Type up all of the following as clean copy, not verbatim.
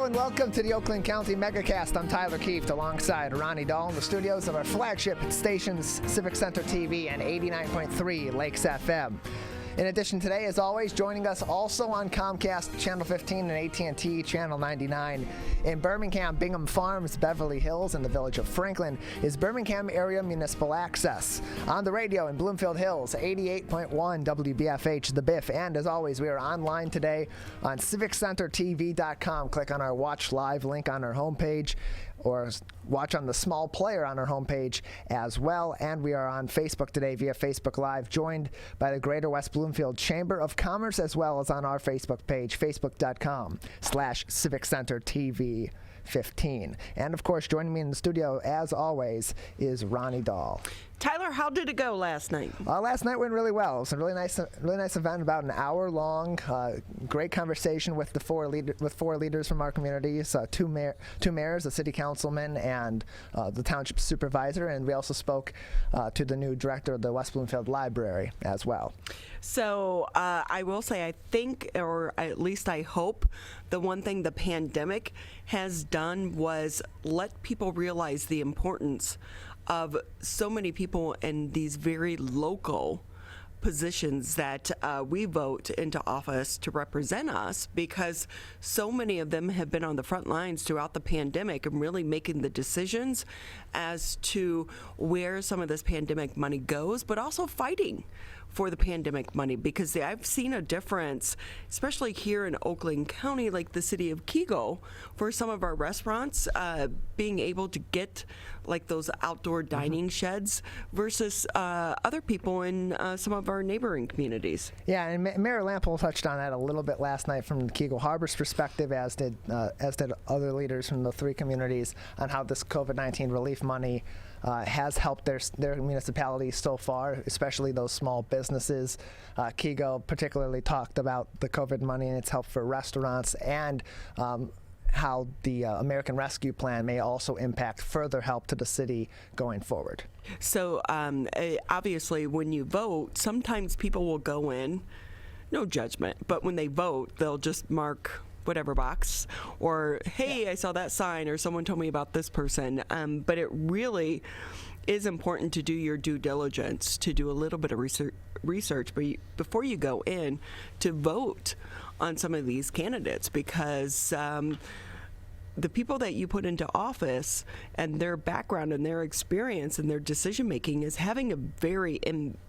Hello and welcome to the Oakland County Megacast. I'm Tyler Keefe alongside Ronnie Dahl in the studios of our flagship stations, Civic Center TV and 89.3 Lakes FM. In addition today, as always, joining us also on Comcast Channel 15 and AT&T Channel 99 in Birmingham, Bingham Farms, Beverly Hills, and the village of Franklin is Birmingham Area Municipal Access. On the radio in Bloomfield Hills, 88.1 WBFH, The Biff. And as always, we are online today on CivicCenterTV.com. Click on our Watch Live link on our homepage, or watch on the small player on our homepage as well. And we are on Facebook today via Facebook Live, joined by the Greater West Bloomfield Chamber of Commerce, as well as on our Facebook page, facebook.com/CivicCenterTV15. And of course, joining me in the studio, as always, is Ronnie Dahl. Tyler, how did it go last night? Last night went really well. It was a really nice event, about an hour long. Great conversation with four leaders from our communities, two mayors, a city councilman, and the township supervisor. And we also spoke to the new director of the West Bloomfield Library as well. So I will say, I think, or at least I hope, the one thing the pandemic has done was let people realize the importance of so many people in these very local positions that we vote into office to represent us, because so many of them have been on the front lines throughout the pandemic and really making the decisions as to where some of this pandemic money goes, but also fighting for the pandemic money, because I've seen a difference, especially here in Oakland County, like the city of Keurig, for some of our restaurants being able to get like those outdoor dining sheds versus other people in some of our neighboring communities. Yeah, and Mayor Lampole touched on that a little bit last night from Keurig Harbor's perspective, as did other leaders from the three communities, on how this COVID-19 relief money has helped their municipalities so far, especially those small businesses. Keurig particularly talked about the COVID money and its help for restaurants, and how the American Rescue Plan may also impact further help to the city going forward. So obviously when you vote, sometimes people will go in, no judgment, but when they vote, they'll just mark whatever box, or hey, I saw that sign, or someone told me about this person. But it really is important to do your due diligence, to do a little bit of research before you go in to vote on some of these candidates, because the people that you put into office and their background and their experience and their decision making is having a very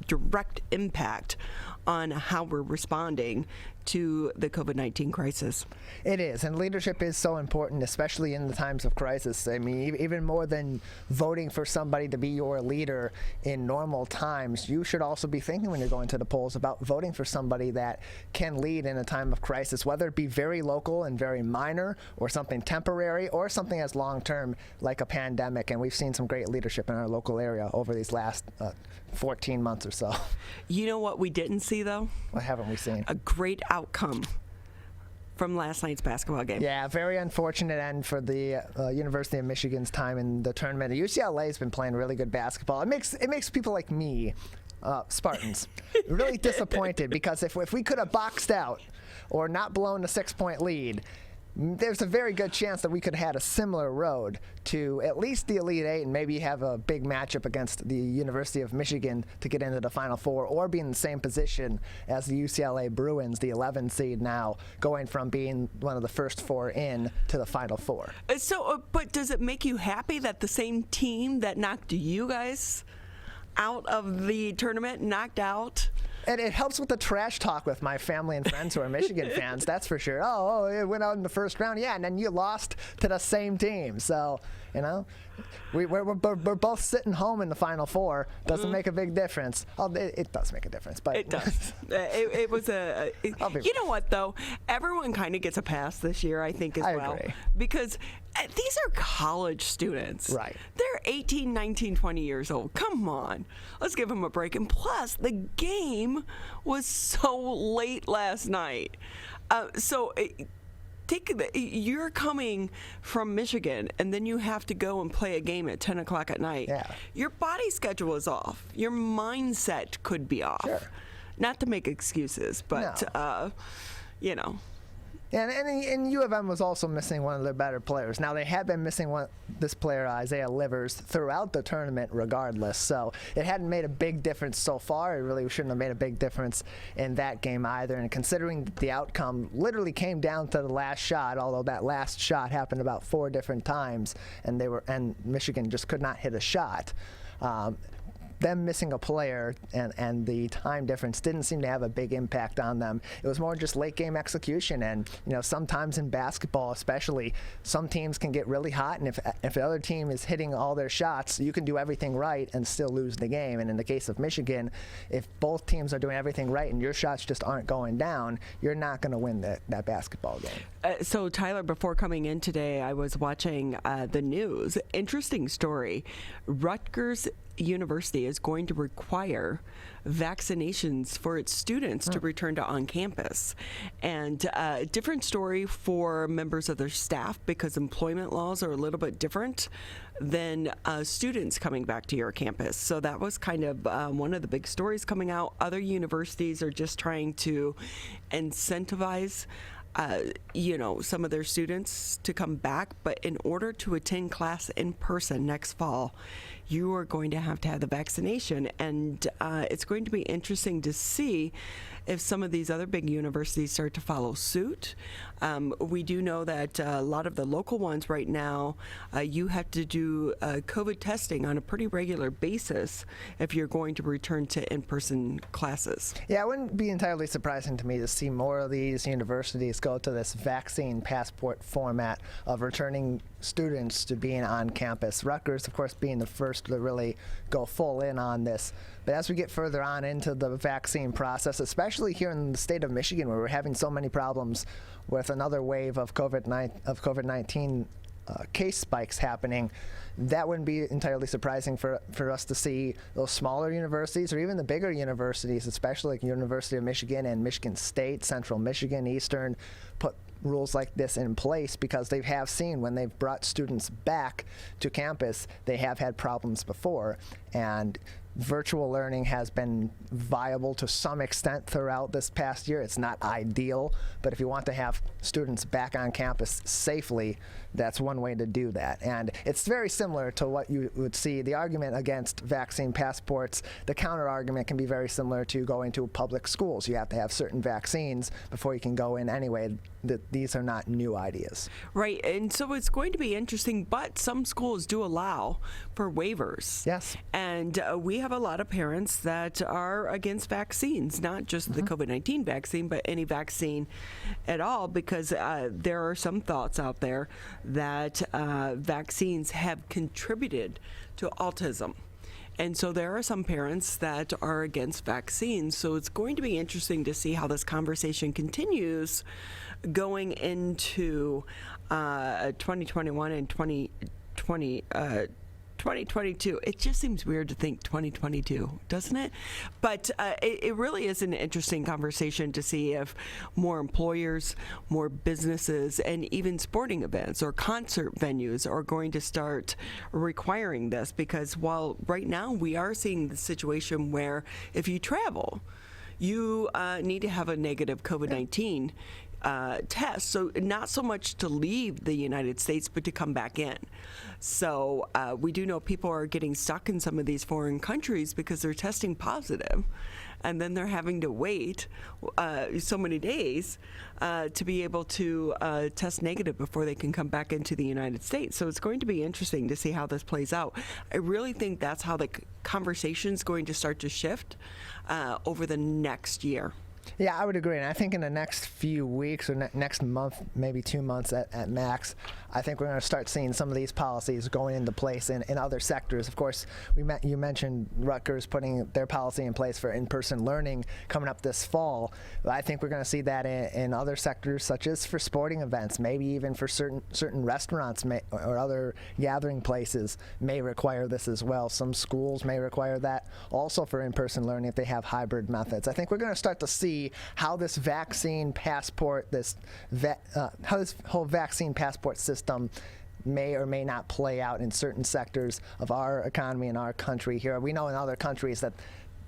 direct impact on how we're responding to the COVID-19 crisis. It is, and leadership is so important, especially in the times of crisis. I mean, even more than voting for somebody to be your leader in normal times, you should also be thinking when you're going to the polls about voting for somebody that can lead in a time of crisis, whether it be very local and very minor, or something temporary, or something as long-term like a pandemic. And we've seen some great leadership in our local area over these last 14 months or so. You know what we didn't see, though? What haven't we seen? A great outcome from last night's basketball game. Yeah, very unfortunate end for the University of Michigan's time in the tournament. UCLA has been playing really good basketball. It makes people like me, Spartans, really disappointed, because if we could have boxed out or not blown a 6-point lead, there's a very good chance that we could have had a similar road to at least the Elite Eight, and maybe have a big matchup against the University of Michigan to get into the Final Four, or be in the same position as the UCLA Bruins, the 11 seed now, going from being one of the first four in to the Final Four. But does it make you happy that the same team that knocked you guys out of the tournament knocked out? And it helps with the trash talk with my family and friends who are Michigan fans, that's for sure. Oh, it went out in the first round. Yeah, and then you lost to the same team. So, you know, we're both sitting home in the Final Four. Doesn't make a big difference. It does make a difference. But it does. It was a... you know what, though? Everyone kind of gets a pass this year, I think, as well. I agree. Because these are college students. Right. They're 18, 19, 20 years old. Come on. Let's give them a break. And plus, the game was so late last night. You're coming from Michigan, and then you have to go and play a game at 10 o'clock at night. Yeah. Your body schedule is off. Your mindset could be off. Sure. Not to make excuses, but, No. you know. And U of M was also missing one of their better players. Now, they had been missing this player, Isaiah Livers, throughout the tournament regardless. So it hadn't made a big difference so far. It really shouldn't have made a big difference in that game either. And considering the outcome literally came down to the last shot, although that last shot happened about 4 different times, and Michigan just could not hit a shot. Them missing a player and the time difference didn't seem to have a big impact on them. It was more just late game execution, and sometimes in basketball especially, some teams can get really hot, and if the other team is hitting all their shots, you can do everything right and still lose the game. And in the case of Michigan, if both teams are doing everything right and your shots just aren't going down, you're not going to win that basketball game. So Tyler, before coming in today, I was watching the news. Interesting story. Rutgers University is going to require vaccinations for its students to return to on campus. And a different story for members of their staff, because employment laws are a little bit different than students coming back to your campus. So that was kind of one of the big stories coming out. Other universities are just trying to incentivize some of their students to come back, but in order to attend class in person next fall, you are going to have the vaccination. And it's going to be interesting to see if some of these other big universities start to follow suit. We do know that a lot of the local ones right now, you have to do COVID testing on a pretty regular basis if you're going to return to in-person classes. Yeah, it wouldn't be entirely surprising to me to see more of these universities go to this vaccine passport format of returning students to being on campus. Rutgers, of course, being the first to really go full in on this. But as we get further on into the vaccine process, especially here in the state of Michigan, where we're having so many problems with another wave of COVID-19 case spikes happening, that wouldn't be entirely surprising for us to see those smaller universities or even the bigger universities, especially like University of Michigan and Michigan State, Central Michigan, Eastern, put rules like this in place, because they have seen when they've brought students back to campus, they have had problems before. And virtual learning has been viable to some extent throughout this past year. It's not ideal, but if you want to have students back on campus safely, that's one way to do that. And it's very similar to what you would see. The argument against vaccine passports, the counter argument can be very similar to going to public schools. You have to have certain vaccines before you can go in anyway. These are not new ideas. Right, and so it's going to be interesting, but some schools do allow for waivers. Yes. And we have a lot of parents that are against vaccines, not just the COVID-19 vaccine, but any vaccine at all, because there are some thoughts out there that vaccines have contributed to autism. And so there are some parents that are against vaccines. So it's going to be interesting to see how this conversation continues going into 2021 and 2022. It just seems weird to think 2022, doesn't it? But it really is an interesting conversation to see if more employers, more businesses, and even sporting events or concert venues are going to start requiring this. Because while right now we are seeing the situation where if you travel, you need to have a negative COVID-19 test, so not so much to leave the United States, but to come back in. So we do know people are getting stuck in some of these foreign countries because they're testing positive, and then they're having to wait so many days to be able to test negative before they can come back into the United States. So it's going to be interesting to see how this plays out. I really think that's how the conversation is going to start to shift over the next year. Yeah, I would agree. And I think in the next few weeks or next month, maybe 2 months at max, I think we're going to start seeing some of these policies going into place in other sectors. Of course, you mentioned Rutgers putting their policy in place for in-person learning coming up this fall. I think we're going to see that in other sectors, such as for sporting events, maybe even for certain restaurants or other gathering places may require this as well. Some schools may require that also for in-person learning if they have hybrid methods. I think we're going to start to see how this vaccine passport, how this whole vaccine passport system may or may not play out in certain sectors of our economy and our country here. We know in other countries that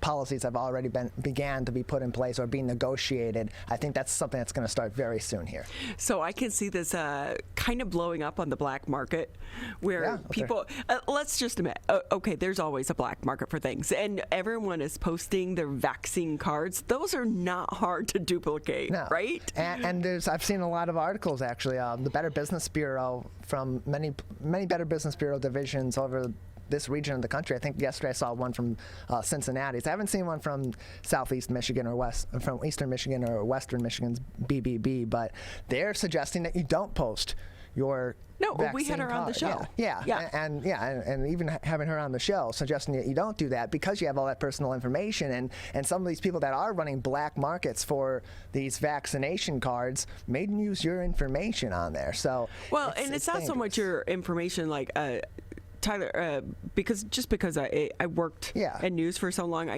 policies have already began to be put in place or being negotiated. I think that's something that's going to start very soon here. So I can see this kind of blowing up on the black market, where people, let's just admit, okay, there's always a black market for things, and everyone is posting their vaccine cards. Those are not hard to duplicate, right? And I've seen a lot of articles, actually. The Better Business Bureau, from many Better Business Bureau divisions over this region of the country. I think yesterday I saw one from Cincinnati. I haven't seen one from Southeast Michigan or from Eastern Michigan or Western Michigan's BBB, but they're suggesting that you don't post your we had her on the show. And even having her on the show, suggesting that you don't do that because you have all that personal information, and some of these people that are running black markets for these vaccination cards may use your information on there. So it's not so much your information, like Tyler, because I worked in news for so long,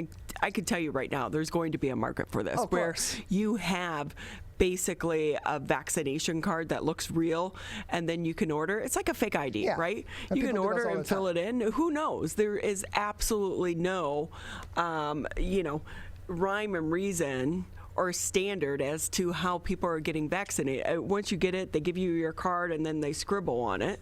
I could tell you right now there's going to be a market for this, where you have basically a vaccination card that looks real, and then you can order. It's like a fake ID, right? And you can order and fill it in. Who knows? There is absolutely no, rhyme and reason or standard as to how people are getting vaccinated. Once you get it, they give you your card and then they scribble on it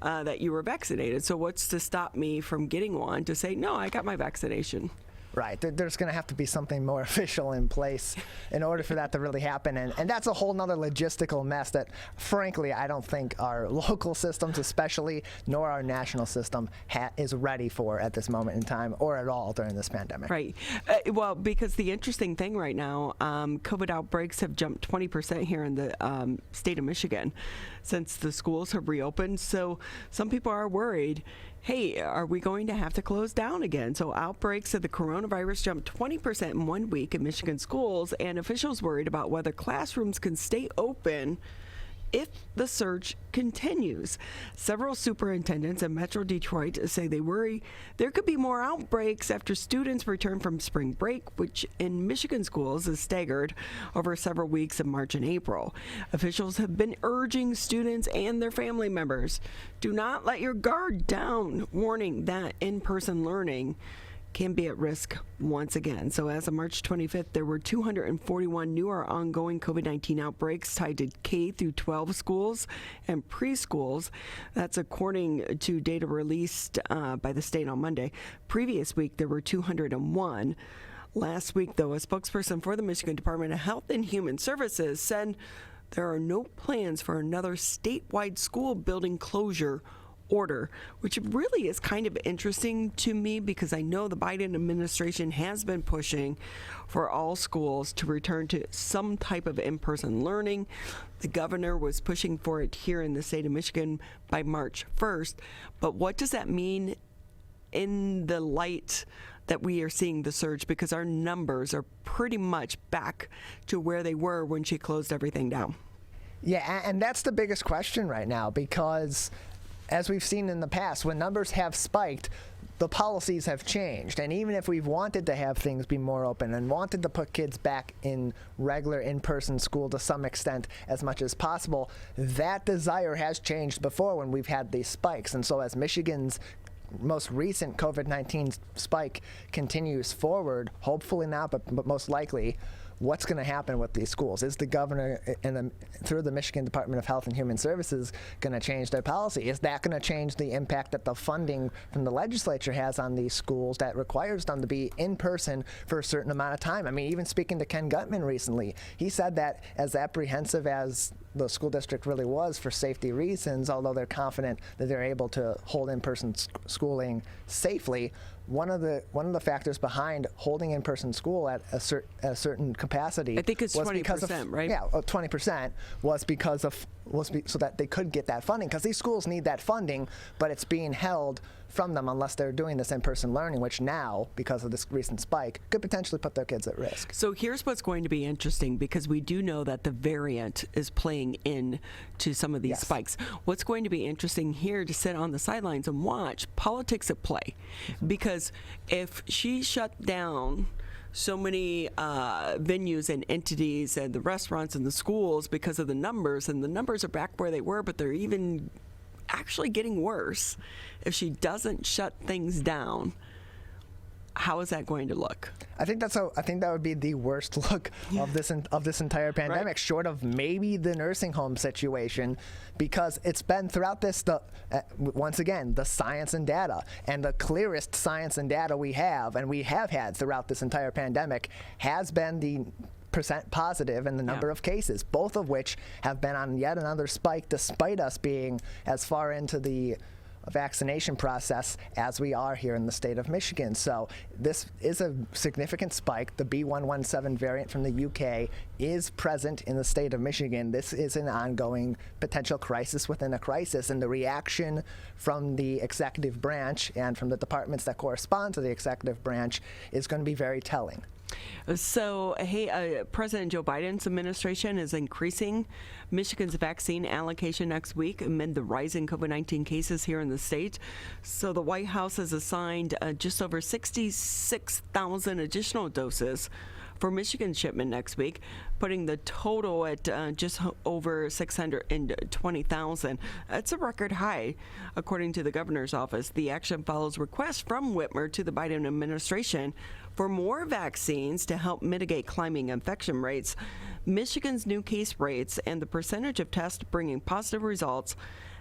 that you were vaccinated. So what's to stop me from getting one to say, no, I got my vaccination? Right. There's going to have to be something more official in place in order for that to really happen. And that's a whole nother logistical mess that, frankly, I don't think our local systems especially, nor our national system is ready for at this moment in time, or at all during this pandemic. Right. Because the interesting thing right now, COVID outbreaks have jumped 20% here in the state of Michigan since the schools have reopened. So some people are worried, hey, are we going to have to close down again? So outbreaks of the coronavirus jumped 20% in 1 week in Michigan schools, and officials worried about whether classrooms can stay open if the surge continues. Several superintendents in Metro Detroit say they worry there could be more outbreaks after students return from spring break, which in Michigan schools is staggered over several weeks in March and April. Officials have been urging students and their family members, do not let your guard down, warning that in-person learning can be at risk once again. So as of March 25th, there were 241 new or ongoing COVID-19 outbreaks tied to K through 12 schools and preschools. That's according to data released by the state on Monday. Previous week, there were 201. Last week, though, a spokesperson for the Michigan Department of Health and Human Services said there are no plans for another statewide school building closure order, which really is kind of interesting to me because I know the Biden administration has been pushing for all schools to return to some type of in-person learning. The governor was pushing for it here in the state of Michigan by March 1st. But what does that mean in the light that we are seeing the surge? Because our numbers are pretty much back to where they were when she closed everything down. Yeah, and that's the biggest question right now, because as we've seen in the past, when numbers have spiked, the policies have changed. And even if we've wanted to have things be more open and wanted to put kids back in regular in-person school to some extent as much as possible, that desire has changed before when we've had these spikes. And so as Michigan's most recent COVID-19 spike continues forward, hopefully not, but most likely, what's going to happen with these schools? Is the governor and through the Michigan Department of Health and Human Services going to change their policy? Is that going to change the impact that the funding from the legislature has on these schools that requires them to be in person for a certain amount of time? I mean, even speaking to Ken Gutman recently, he said that as apprehensive as the school district really was for safety reasons, although they're confident that they're able to hold in-person schooling safely, one of the factors behind holding in-person school at a certain capacity, I think it's 20%, right? Yeah, 20% was because of so that they could get that funding, because these schools need that funding, but it's being held from them unless they're doing this in-person learning, which now, because of this recent spike, could potentially put their kids at risk. So here's what's going to be interesting, because we do know that the variant is playing in to some of these spikes. What's going to be interesting here to sit on the sidelines and watch politics at play, because if she shut down so many venues and entities and the restaurants and the schools because of the numbers, and the numbers are back where they were, but they're even actually getting worse. If she doesn't shut things down, how is that going to look? I think that would be the worst look of this entire pandemic, Right. short of maybe the nursing home situation, because it's been throughout this. Once again, the science and data, and the clearest science and data we have, and we have had throughout this entire pandemic, has been the percent positive and the number of cases, both of which have been on yet another spike, despite us being as far into the vaccination process as we are here in the state of Michigan. So this is a significant spike. The B117 variant from the UK is present in the state of Michigan. This is an ongoing potential crisis within a crisis, and the reaction from the executive branch and from the departments that correspond to the executive branch is going to be very telling. So, hey, President Joe Biden's administration is increasing Michigan's vaccine allocation next week amid the rising COVID-19 cases here in the state. So the White House has assigned just over 66,000 additional doses for Michigan's shipment next week, putting the total at just over 620,000. That's a record high, according to the governor's office. The action follows requests from Whitmer to the Biden administration for more vaccines to help mitigate climbing infection rates. Michigan's new case rates and the percentage of tests bringing positive results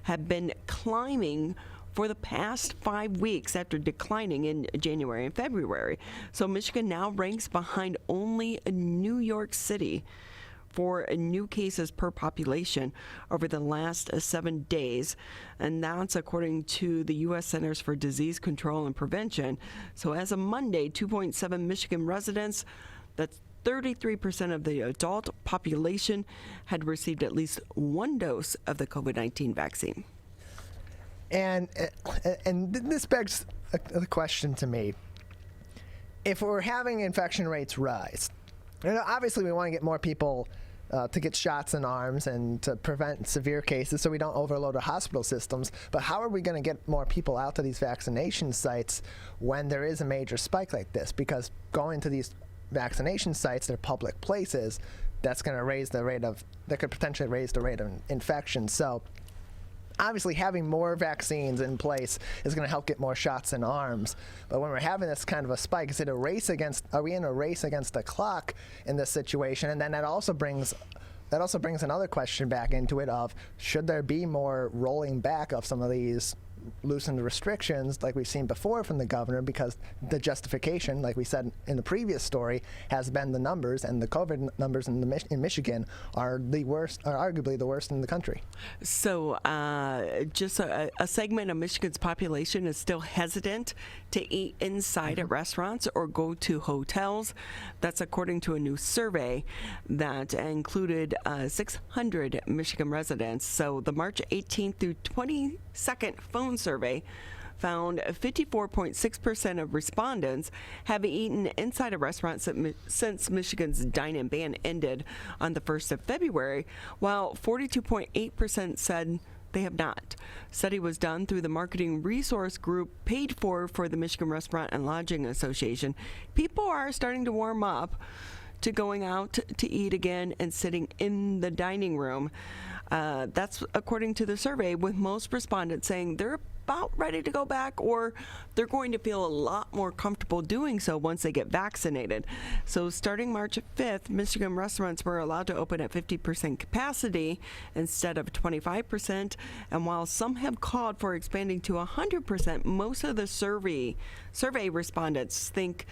have been climbing for the past 5 weeks after declining in January and February. So Michigan now ranks behind only New York City for new cases per population over the last 7 days. And that's according to the U.S. Centers for Disease Control and Prevention. So as of Monday, 2.7 Michigan residents, that's 33% of the adult population, had received at least one dose of the COVID-19 vaccine. And this begs a question to me. If we're having infection rates rise, obviously we want to get more people to get shots in arms and to prevent severe cases so we don't overload our hospital systems. But how are we going to get more people out to these vaccination sites when there is a major spike like this? Because going to these vaccination sites, they're public places, that's going to that could potentially raise the rate of infection. So obviously having more vaccines in place is going to help get more shots in arms. But when we're having this kind of a spike, are we in a race against the clock in this situation? And then that also brings another question back into it of, should there be more rolling back of some of these loosened restrictions like we've seen before from the governor, because the justification, like we said in the previous story, has been the numbers, and the COVID numbers in Michigan are the worst, are arguably the worst in the country. So just a segment of Michigan's population is still hesitant to eat inside at restaurants or go to hotels. That's according to a new survey that included 600 Michigan residents. So the March 18th through 22nd phone survey found 54.6% of respondents have eaten inside a restaurant since Michigan's dine-in ban ended on the 1st of February, while 42.8% said they have not. Study was done through the marketing resource group paid for the Michigan Restaurant and Lodging Association. People are starting to warm up to going out to eat again and sitting in the dining room. That's according to the survey, with most respondents saying they're about ready to go back, or they're going to feel a lot more comfortable doing so once they get vaccinated. So starting March 5th, Michigan restaurants were allowed to open at 50% capacity instead of 25%. And while some have called for expanding to 100%, most of the survey respondents think,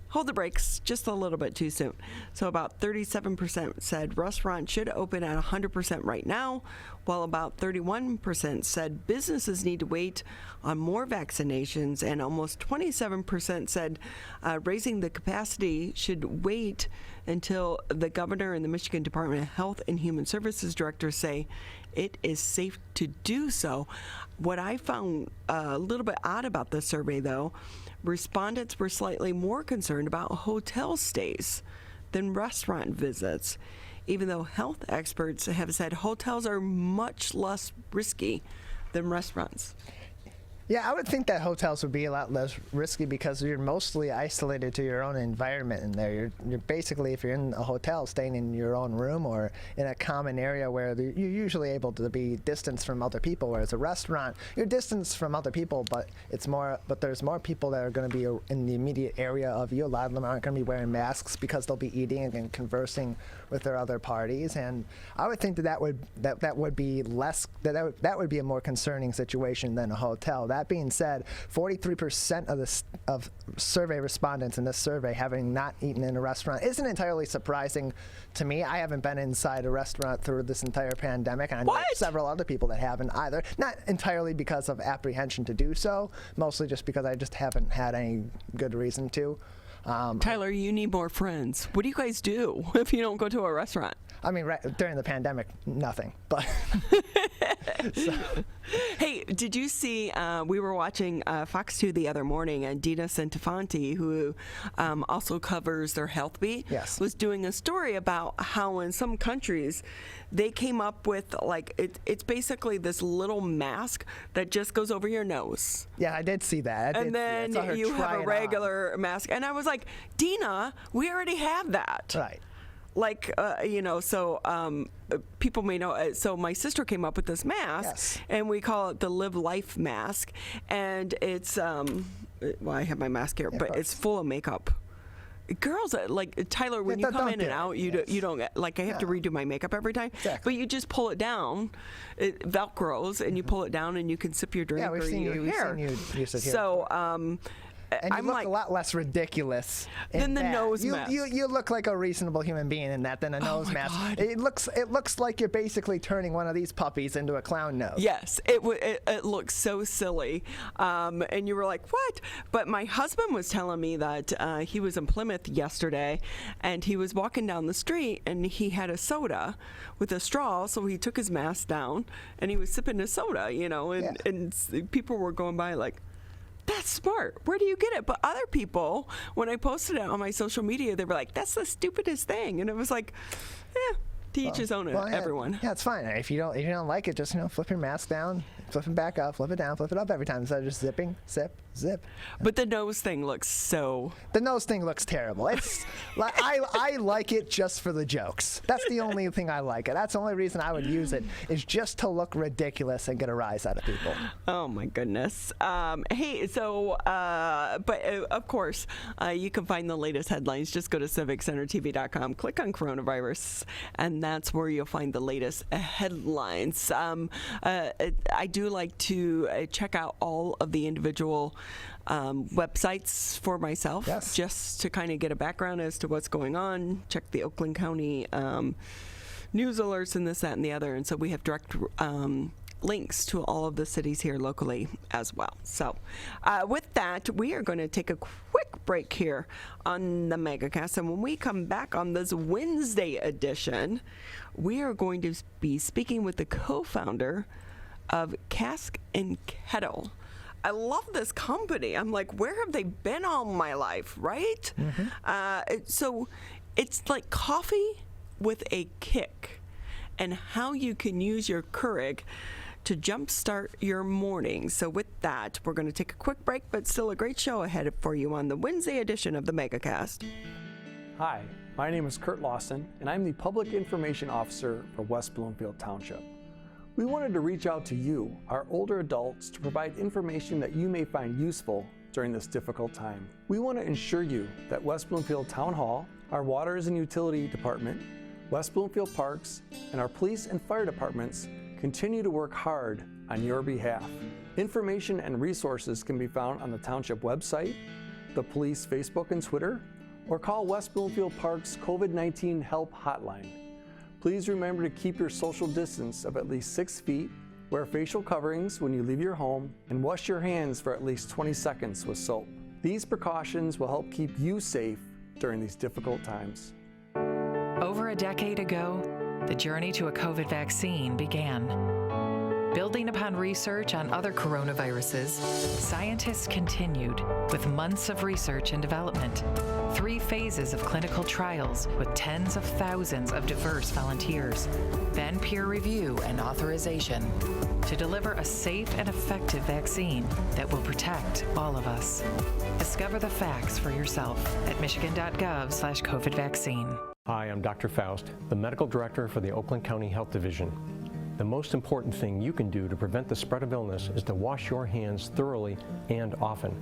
hold the brakes just a little bit too soon. So about 37% said restaurants should open at 100% right now, while about 31% said businesses need to wait on more vaccinations, and almost 27% said raising the capacity should wait until the governor and the Michigan Department of Health and Human Services director say it is safe to do so. What I found a little bit odd about this survey, though, respondents were slightly more concerned about hotel stays than restaurant visits, even though health experts have said hotels are much less risky than restaurants. Yeah, I would think that hotels would be a lot less risky because you're mostly isolated to your own environment in there. You're basically, if you're in a hotel, staying in your own room or in a common area where you're usually able to be distanced from other people. Whereas a restaurant, you're distanced from other people, but there's more people that are going to be in the immediate area of you. A lot of them aren't going to be wearing masks because they'll be eating and conversing with their other parties. And I would think that would be less. That would be a more concerning situation than a hotel. That being said, 43% of survey respondents in this survey having not eaten in a restaurant isn't entirely surprising to me. I haven't been inside a restaurant through this entire pandemic, and I know several other people that haven't either. Not entirely because of apprehension to do so, mostly just because I just haven't had any good reason to. Tyler, you need more friends. What do you guys do if you don't go to a restaurant? I mean, during the pandemic, nothing. But Hey, did you see, we were watching Fox 2 the other morning, and Dina Centofanti, who also covers their health beat, Yes. was doing a story about how in some countries they came up with, like, it's basically this little mask that just goes over your nose. Yeah, I did see that. And then you have a regular mask. And I was like, Dina, we already have that. Right. Like, so people may know. So my sister came up with this mask, Yes. and we call it the Live Life mask. And it's, well, I have my mask here, but it's full of makeup. Girls, like Tyler, when you come in and out, you don't get, like, I have to redo my makeup every time. Exactly. But you just pull it down, it Velcros, and you pull it down, and you can sip your drink or your hair. We've seen you use it here. So, and you look a lot less ridiculous than the nose mask. You look like a reasonable human being in that than a nose mask. God. It looks like you're basically turning one of these puppies into a clown nose. Yes, it looks so silly, and you were like, what? But my husband was telling me that he was in Plymouth yesterday, and he was walking down the street, and he had a soda with a straw, so he took his mask down, and he was sipping a soda, and people were going by like, that's smart. Where do you get it? But other people, when I posted it on my social media, they were like, that's the stupidest thing. And it was like, to each his own, everyone. Yeah, it's fine. If you don't like it, just flip your mask down, flip it back up, flip it down, flip it up every time instead of just zipping, zip, zip. But the nose thing looks so... The nose thing looks terrible. It's like I like it just for the jokes. That's the only thing I like it. That's the only reason I would use it, is just to look ridiculous and get a rise out of people. Oh my goodness. Hey, so of course you can find the latest headlines. Just go to civiccentertv.com, click on coronavirus, and that's where you'll find the latest headlines. I do like to check out all of the individual websites for myself, Yes. just to kind of get a background as to what's going on. Check the Oakland County news alerts and this, that, and the other. And so we have direct links to all of the cities here locally as well. So with that, we are going to take a quick break here on the Megacast. And when we come back on this Wednesday edition, we are going to be speaking with the co-founder of Cask Kettle. I love this company. I'm like, where have they been all my life, right? Mm-hmm. So it's like coffee with a kick, and how you can use your Keurig to jumpstart your morning. So with that, we're going to take a quick break, but still a great show ahead for you on the Wednesday edition of the Megacast. Hi, my name is Kurt Lawson, and I'm the Public Information Officer for West Bloomfield Township. We wanted to reach out to you, our older adults, to provide information that you may find useful during this difficult time. We want to ensure you that West Bloomfield Town Hall, our Waters and Utility Department, West Bloomfield Parks, and our police and fire departments continue to work hard on your behalf. Information and resources can be found on the Township website, the police Facebook and Twitter, or call West Bloomfield Parks COVID-19 Help Hotline. Please remember to keep your social distance of at least 6 feet, wear facial coverings when you leave your home, and wash your hands for at least 20 seconds with soap. These precautions will help keep you safe during these difficult times. Over a decade ago, the journey to a COVID vaccine began. Building upon research on other coronaviruses, scientists continued with months of research and development, 3 phases of clinical trials with tens of thousands of diverse volunteers, then peer review and authorization to deliver a safe and effective vaccine that will protect all of us. Discover the facts for yourself at michigan.gov/COVID vaccine. Hi, I'm Dr. Faust, the Medical Director for the Oakland County Health Division. The most important thing you can do to prevent the spread of illness is to wash your hands thoroughly and often.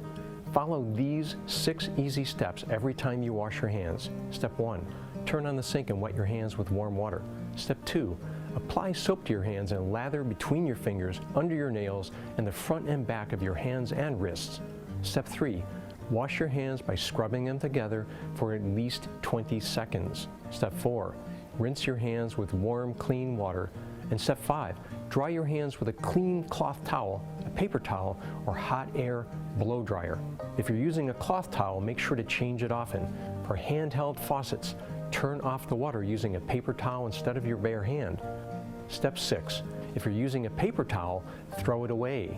Follow these 6 easy steps every time you wash your hands. Step 1, turn on the sink and wet your hands with warm water. Step 2, apply soap to your hands and lather between your fingers, under your nails, and the front and back of your hands and wrists. Step 3, wash your hands by scrubbing them together for at least 20 seconds. Step 4, rinse your hands with warm, clean water. And step 5, dry your hands with a clean cloth towel, a paper towel, or hot air blow dryer. If you're using a cloth towel, make sure to change it often. For handheld faucets, turn off the water using a paper towel instead of your bare hand. Step 6, if you're using a paper towel, throw it away.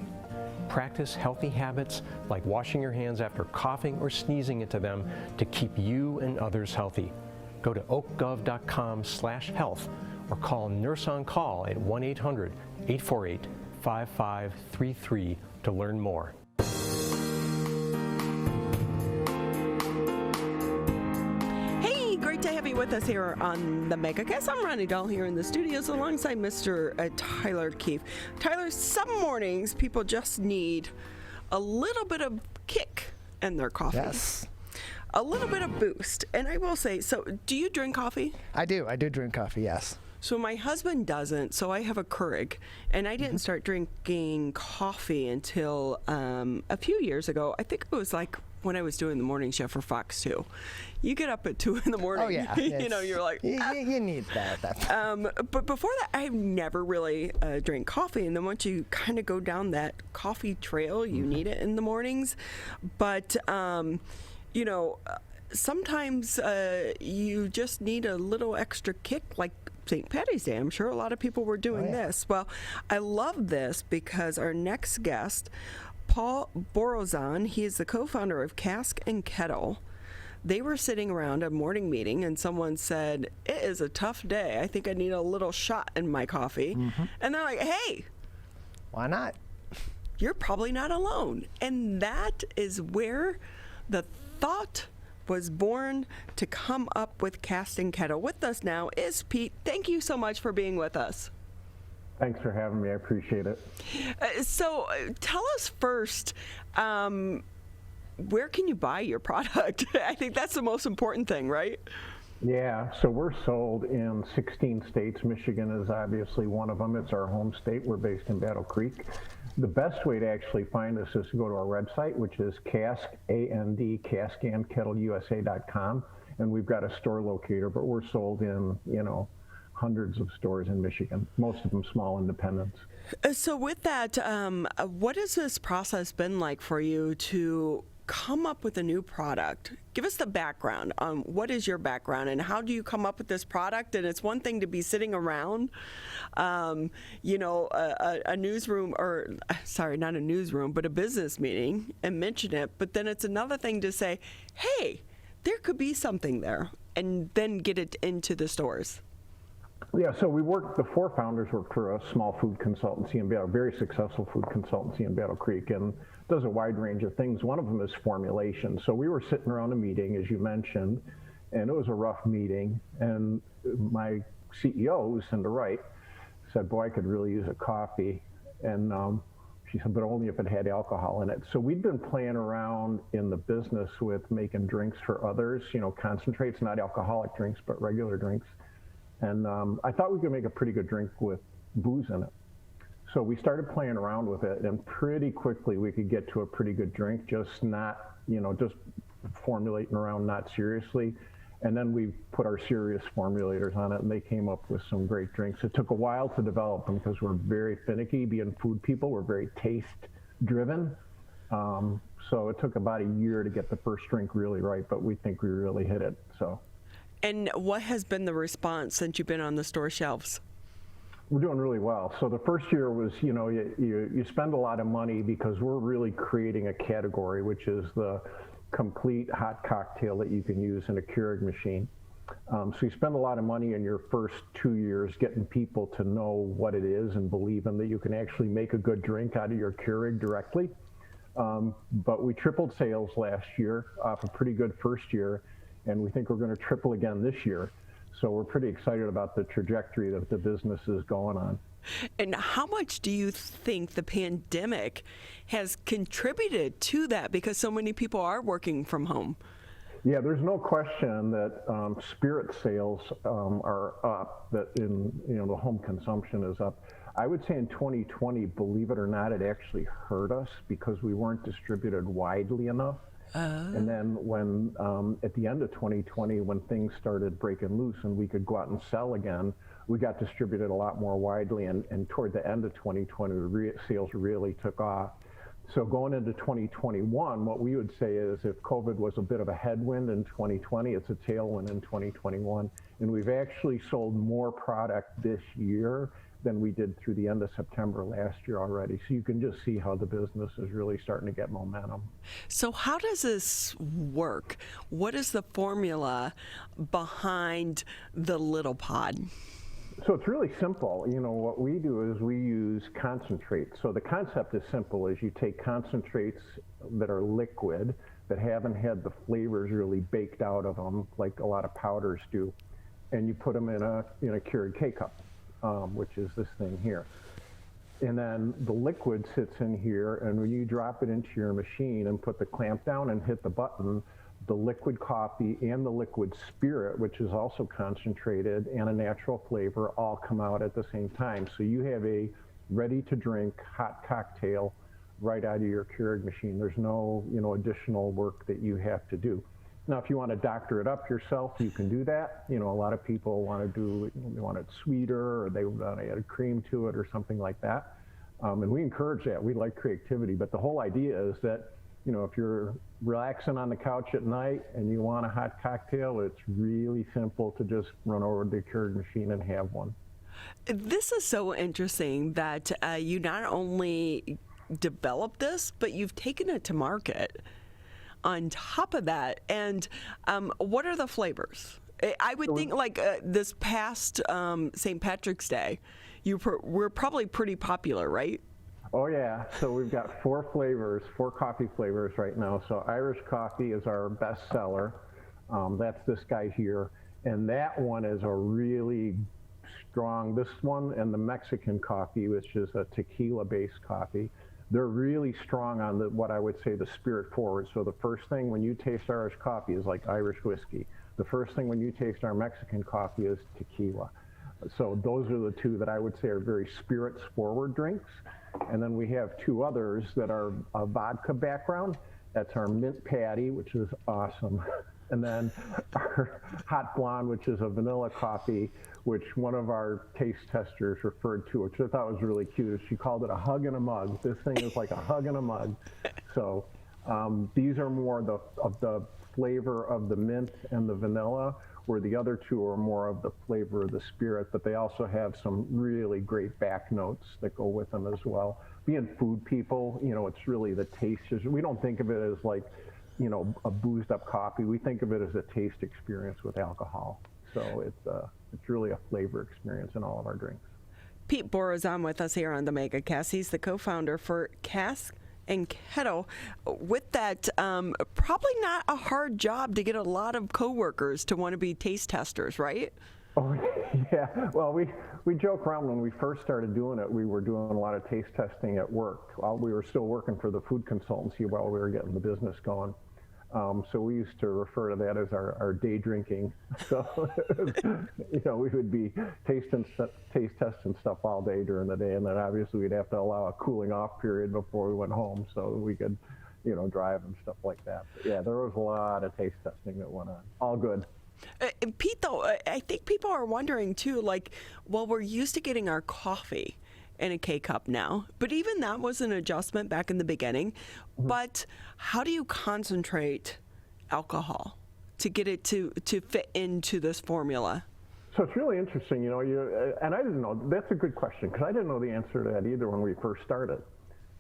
Practice healthy habits like washing your hands after coughing or sneezing into them to keep you and others healthy. Go to oakgov.com/health or call Nurse on Call at 1-800-848-5533 to learn more. Hey, great to have you with us here on the Megacast. I'm Ronnie Dahl here in the studios alongside Mr. Tyler Keefe. Tyler, some mornings people just need a little bit of kick in their coffee. Yes. A little bit of boost. And I will say, so do you drink coffee? I do drink coffee, yes. So my husband doesn't, so I have a Keurig, and I didn't start drinking coffee until a few years ago. I think it was like when I was doing the morning show for Fox 2. You get up at 2 in the morning. Oh, yeah. You know, you're like, you need that. But before that, I never really drank coffee. And then once you kind of go down that coffee trail, you need it in the mornings. But, you know, sometimes you just need a little extra kick, like St. Patty's Day. I'm sure a lot of people were doing this. Well, I love this because our next guest, Paul Borozan, he is the co-founder of Cask Kettle. They were sitting around a morning meeting and someone said, "It is a tough day. I think I need a little shot in my coffee." And they're like, "Hey, Why not? You're probably not alone." And that is where the thought was born to come up with Cask Kettle. With us now is Pete. Thank you so much for being with us. Thanks for having me. I appreciate it. So tell us first, where can you buy your product? I think that's the most important thing, right? Yeah, so we're sold in 16 states. Michigan is obviously one of them. It's our home state. We're based in Battle Creek. The best way to actually find us is to go to our website, which is caskandkettleusa.com, and we've got a store locator, but we're sold in, hundreds of stores in Michigan, most of them small independents. So with that, what has this process been like for you to come up with a new product? Give us the background on what is your background and how do you come up with this product? And it's one thing to be sitting around, a newsroom, or sorry, not a newsroom, but a business meeting and mention it. But then it's another thing to say, hey, there could be something there, and then get it into the stores. Yeah, so the 4 founders work for a small food consultancy in Battle, very successful food consultancy in Battle Creek, and does a wide range of things. One of them is formulation. So we were sitting around a meeting, as you mentioned, and it was a rough meeting. And my CEO, Lucinda Wright, said, "Boy, I could really use a coffee." And she said, "But only if it had alcohol in it." So we'd been playing around in the business with making drinks for others, concentrates, not alcoholic drinks, but regular drinks. And I thought we could make a pretty good drink with booze in it. So we started playing around with it, and pretty quickly we could get to a pretty good drink, just not, just formulating around, not seriously. And then we put our serious formulators on it, and they came up with some great drinks. It took a while to develop them because we're very finicky. Being food people, we're very taste driven. So it took about a year to get the first drink really right, but we think we really hit it. So. And what has been the response since you've been on the store shelves? We're doing really well. So the first year was, you spend a lot of money because we're really creating a category, which is the complete hot cocktail that you can use in a Keurig machine. So you spend a lot of money in your first 2 years getting people to know what it is and believe in that you can actually make a good drink out of your Keurig directly. But we tripled sales last year off a pretty good first year, and we think we're going to triple again this year. So we're pretty excited about the trajectory that the business is going on. And how much do you think the pandemic has contributed to that, because so many people are working from home? Yeah, there's no question that spirit sales are up, that the home consumption is up. I would say in 2020, believe it or not, it actually hurt us because we weren't distributed widely enough. And then when, at the end of 2020, when things started breaking loose and we could go out and sell again, we got distributed a lot more widely. And toward the end of 2020, sales really took off. So going into 2021, what we would say is if COVID was a bit of a headwind in 2020, it's a tailwind in 2021. And we've actually sold more product this year than we did through the end of September last year already. So you can just see how the business is really starting to get momentum. So how does this work? What is the formula behind the little pod? So it's really simple. What we do is we use concentrates. So the concept is simple, is you take concentrates that are liquid, that haven't had the flavors really baked out of them like a lot of powders do, and you put them in a Keurig K-Cup. Which is this thing here. And then the liquid sits in here, and when you drop it into your machine and put the clamp down and hit the button, the liquid coffee and the liquid spirit, which is also concentrated and a natural flavor, all come out at the same time. So you have a ready-to-drink hot cocktail right out of your Keurig machine. There's no additional work that you have to do. Now, if you want to doctor it up yourself, you can do that. A lot of people they want it sweeter, or they want to add cream to it or something like that. And we encourage that. We like creativity. But the whole idea is that, if you're relaxing on the couch at night and you want a hot cocktail, it's really simple to just run over to the Keurig machine and have one. This is so interesting that you not only developed this, but you've taken it to market on top of that. And what are the flavors? I would think like this past St. Patrick's Day, we're probably pretty popular, right? Oh yeah, so we've got 4 coffee flavors right now. So Irish coffee is our best seller. That's this guy here. And that one is a really strong, this one and the Mexican coffee, which is a tequila-based coffee. They're really strong on what I would say the spirit forward. So the first thing when you taste Irish coffee is like Irish whiskey. The first thing when you taste our Mexican coffee is tequila. So those are the 2 that I would say are very spirits forward drinks. And then we have 2 others that are a vodka background. That's our mint patty, which is awesome. And then our hot blonde, which is a vanilla coffee, which one of our taste testers referred to, which I thought was really cute. She called it a hug in a mug. This thing is like a hug in a mug. So these are more of the flavor of the mint and the vanilla, where the other 2 are more of the flavor of the spirit, but they also have some really great back notes that go with them as well. Being food people, it's really the taste. We don't think of it as like, a boozed up coffee. We think of it as a taste experience with alcohol. So it's really a flavor experience in all of our drinks. Pete Borozan with us here on the Megacast. He's the co-founder for Cask Kettle. With that, probably not a hard job to get a lot of coworkers to want to be taste testers, right? Oh, yeah. Well, we joke around when we first started doing it, we were doing a lot of taste testing at work while we were still working for the food consultancy while we were getting the business going. So we used to refer to that as our day drinking. So, we would be taste testing stuff all day during the day, and then obviously we'd have to allow a cooling off period before we went home so we could, drive and stuff like that. But yeah, there was a lot of taste testing that went on. All good. Pete, though, I think people are wondering too, we're used to getting our coffee in a K-Cup now, but even that was an adjustment back in the beginning. Mm-hmm. But how do you concentrate alcohol to get it to fit into this formula? So it's really interesting, and I didn't know, that's a good question, because I didn't know the answer to that either when we first started.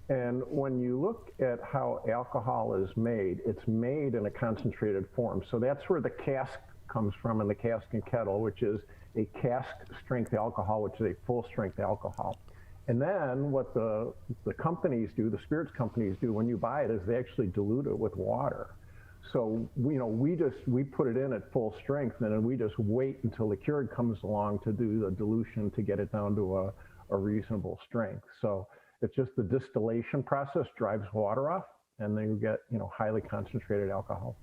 And when you look at how alcohol is made, it's made in a concentrated form. So that's where the cask comes from, and the Cask Kettle, which is a cask strength alcohol, which is a full strength alcohol. And then what the companies do, the spirits companies do when you buy it, is they actually dilute it with water. So we put it in at full strength, and then we just wait until the Keurig comes along to do the dilution to get it down to a reasonable strength. So it's just the distillation process drives water off, and then you get highly concentrated alcohol.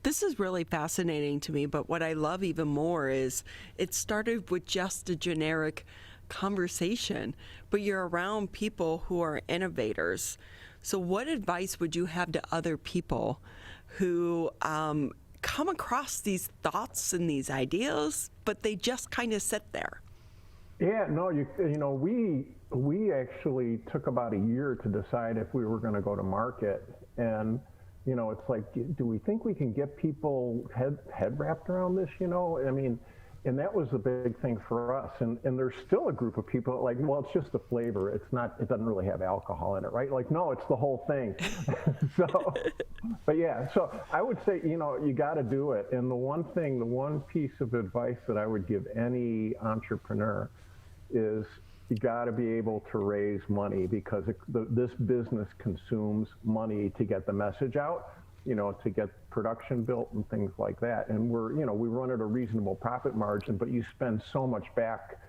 This is really fascinating to me, but what I love even more is it started with just a generic conversation, but you're around people who are innovators. So what advice would you have to other people who come across these thoughts and these ideas, but they just kind of sit there? Yeah, no, we actually took about a year to decide if we were going to go to market. And it's like, do we think we can get people head wrapped around this? I mean, and that was the big thing for us. And there's still a group of people like, well, it's just the flavor. It doesn't really have alcohol in it, right? Like, no, it's the whole thing. But yeah, so I would say, you got to do it. And the one piece of advice that I would give any entrepreneur is you got to be able to raise money, because this business consumes money to get the message out, to get production built and things like that. And we run at a reasonable profit margin, but you spend so much back,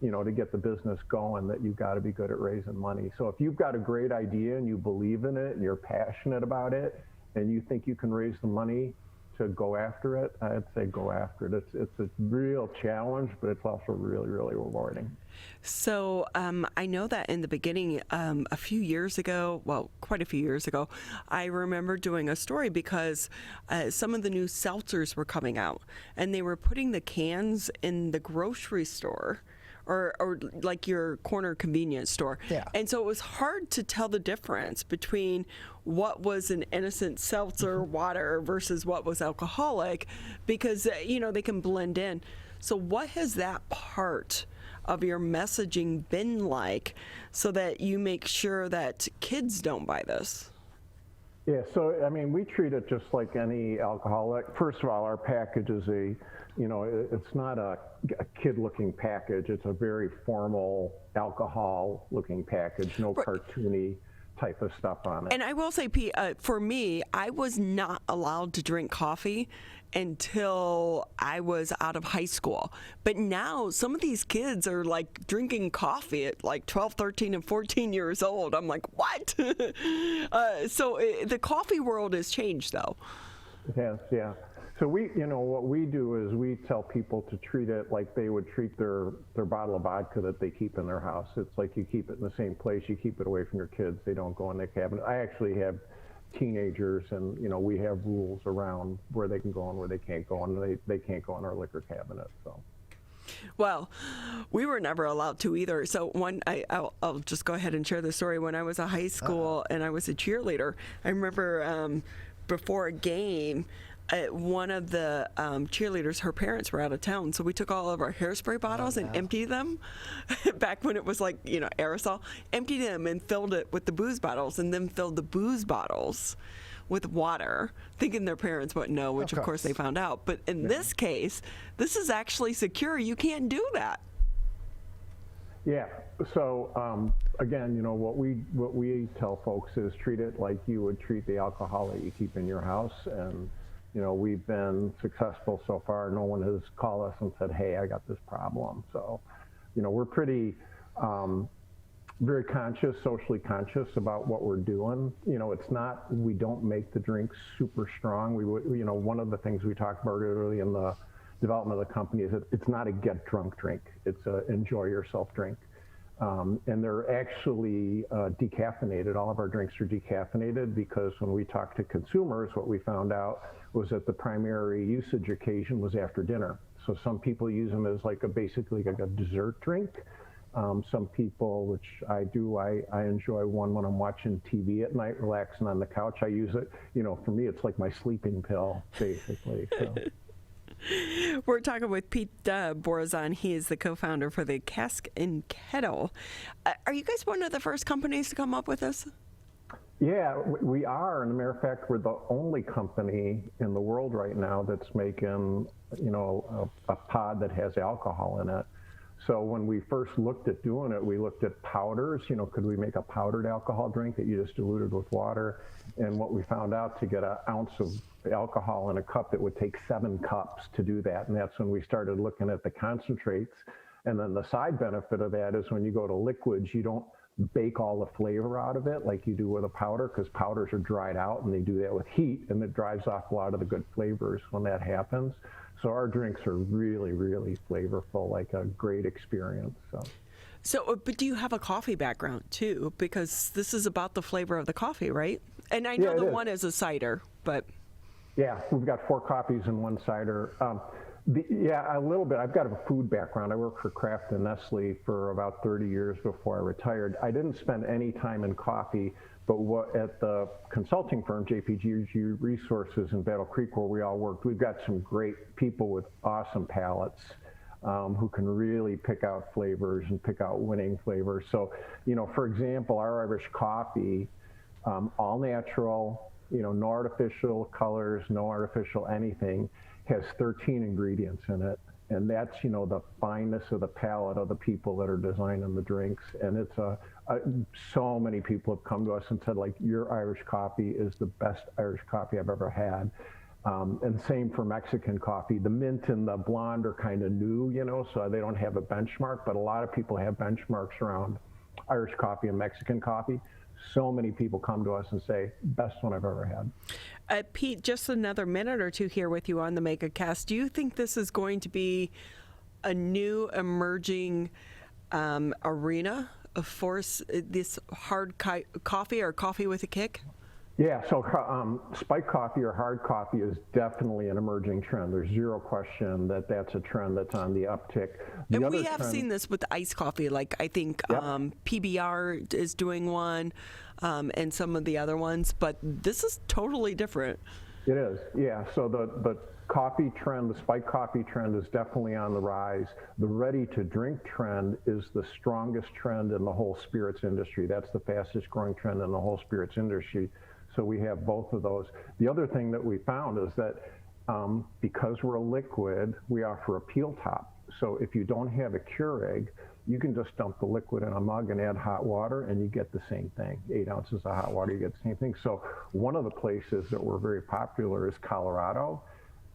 to get the business going, that you've got to be good at raising money. So if you've got a great idea and you believe in it and you're passionate about it and you think you can raise the money to go after it, I'd say go after it. It's a real challenge, but it's also really, really rewarding. So I know that in the beginning, a few years ago, well, quite a few years ago, I remember doing a story because some of the new seltzers were coming out, and they were putting the cans in the grocery store, or like your corner convenience store. Yeah. And so it was hard to tell the difference between what was an innocent seltzer water versus what was alcoholic, because, they can blend in. So what has that part of your messaging been like, so that you make sure that kids don't buy this? Yeah, so I mean, we treat it just like any alcoholic. First of all, our package is it's not a kid-looking package. It's a very formal alcohol-looking package, no cartoony type of stuff on it. And I will say, Pete, for me, I was not allowed to drink coffee until I was out of high school. But now some of these kids are like drinking coffee at like 12, 13, and 14 years old. I'm like, what? So the coffee world has changed, though. Yes, yeah. So what we do is we tell people to treat it like they would treat their bottle of vodka that they keep in their house. It's like you keep it in the same place, you keep it away from your kids. They don't go in their cabinet. I actually have teenagers, and we have rules around where they can go and where they can't go, and they can't go in our liquor cabinet. So. Well, we were never allowed to either. So I'll just go ahead and share the story. When I was a high school and I was a cheerleader, I remember before a game, one of the cheerleaders, her parents were out of town, so we took all of our hairspray bottles and emptied them, back when it was like, aerosol, emptied them and filled it with the booze bottles, and then filled the booze bottles with water, thinking their parents wouldn't know, which of course they found out. But in this case, this is actually secure. You can't do that. Yeah. So again, what we tell folks is treat it like you would treat the alcohol that you keep in your house. And we've been successful so far. No one has called us and said, hey, I got this problem. So, we're pretty very conscious, socially conscious about what we're doing. It's not, we don't make the drinks super strong. One of the things we talked about early in the development of the company is that it's not a get drunk drink. It's a enjoy yourself drink. And they're actually decaffeinated. All of our drinks are decaffeinated, because when we talked to consumers, what we found out was that the primary usage occasion was after dinner. So some people use them as basically like a dessert drink. Some people, which I do, I enjoy one when I'm watching TV at night, relaxing on the couch. I use it, for me, it's like my sleeping pill, basically. So. We're talking with Pete Borozan. He is the co-founder for the Cask Kettle. Are you guys one of the first companies to come up with this? Yeah, we are. And as a matter of fact, we're the only company in the world right now that's making, a pod that has alcohol in it. So when we first looked at doing it, we looked at powders. Could we make a powdered alcohol drink that you just diluted with water? And what we found out, to get an ounce of alcohol in a cup, it would take 7 cups to do that. And that's when we started looking at the concentrates. And then the side benefit of that is when you go to liquids, you don't bake all the flavor out of it like you do with a powder, because powders are dried out and they do that with heat, and it drives off a lot of the good flavors when that happens. So our drinks are really, really flavorful, like a great experience. So, but do you have a coffee background too? Because this is about the flavor of the coffee, right? And I know the one is a cider, but... Yeah, we've got 4 coffees and 1 cider. A little bit. I've got a food background. I worked for Kraft and Nestle for about 30 years before I retired. I didn't spend any time in coffee, but at the consulting firm, JPG Resources in Battle Creek, where we all worked, we've got some great people with awesome palates who can really pick out flavors and pick out winning flavors. So, for example, our Irish coffee, all natural, no artificial colors, no artificial anything, has 13 ingredients in it. And that's, the fineness of the palate of the people that are designing the drinks. And it's so many people have come to us and said, like, your Irish coffee is the best Irish coffee I've ever had. And same for Mexican coffee. The mint and the blonde are kind of new, so they don't have a benchmark, but a lot of people have benchmarks around Irish coffee and Mexican coffee. So many people come to us and say, best one I've ever had. Pete, just another minute or two here with you on the Megacast. Do you think this is going to be a new emerging arena for this hard coffee or coffee with a kick? Yeah, so spiked coffee or hard coffee is definitely an emerging trend. There's zero question that that's a trend that's on the uptick. And we have seen this with iced coffee. Like, I think PBR is doing one and some of the other ones, but this is totally different. It is, yeah. So the coffee trend, the spiked coffee trend is definitely on the rise. The ready-to-drink trend is the strongest trend in the whole spirits industry. That's the fastest growing trend in the whole spirits industry. So we have both of those. The other thing that we found is that because we're a liquid, we offer a peel top. So if you don't have a Keurig, you can just dump the liquid in a mug and add hot water, and you get the same thing. 8 ounces of hot water, you get the same thing. So one of the places that we're very popular is Colorado,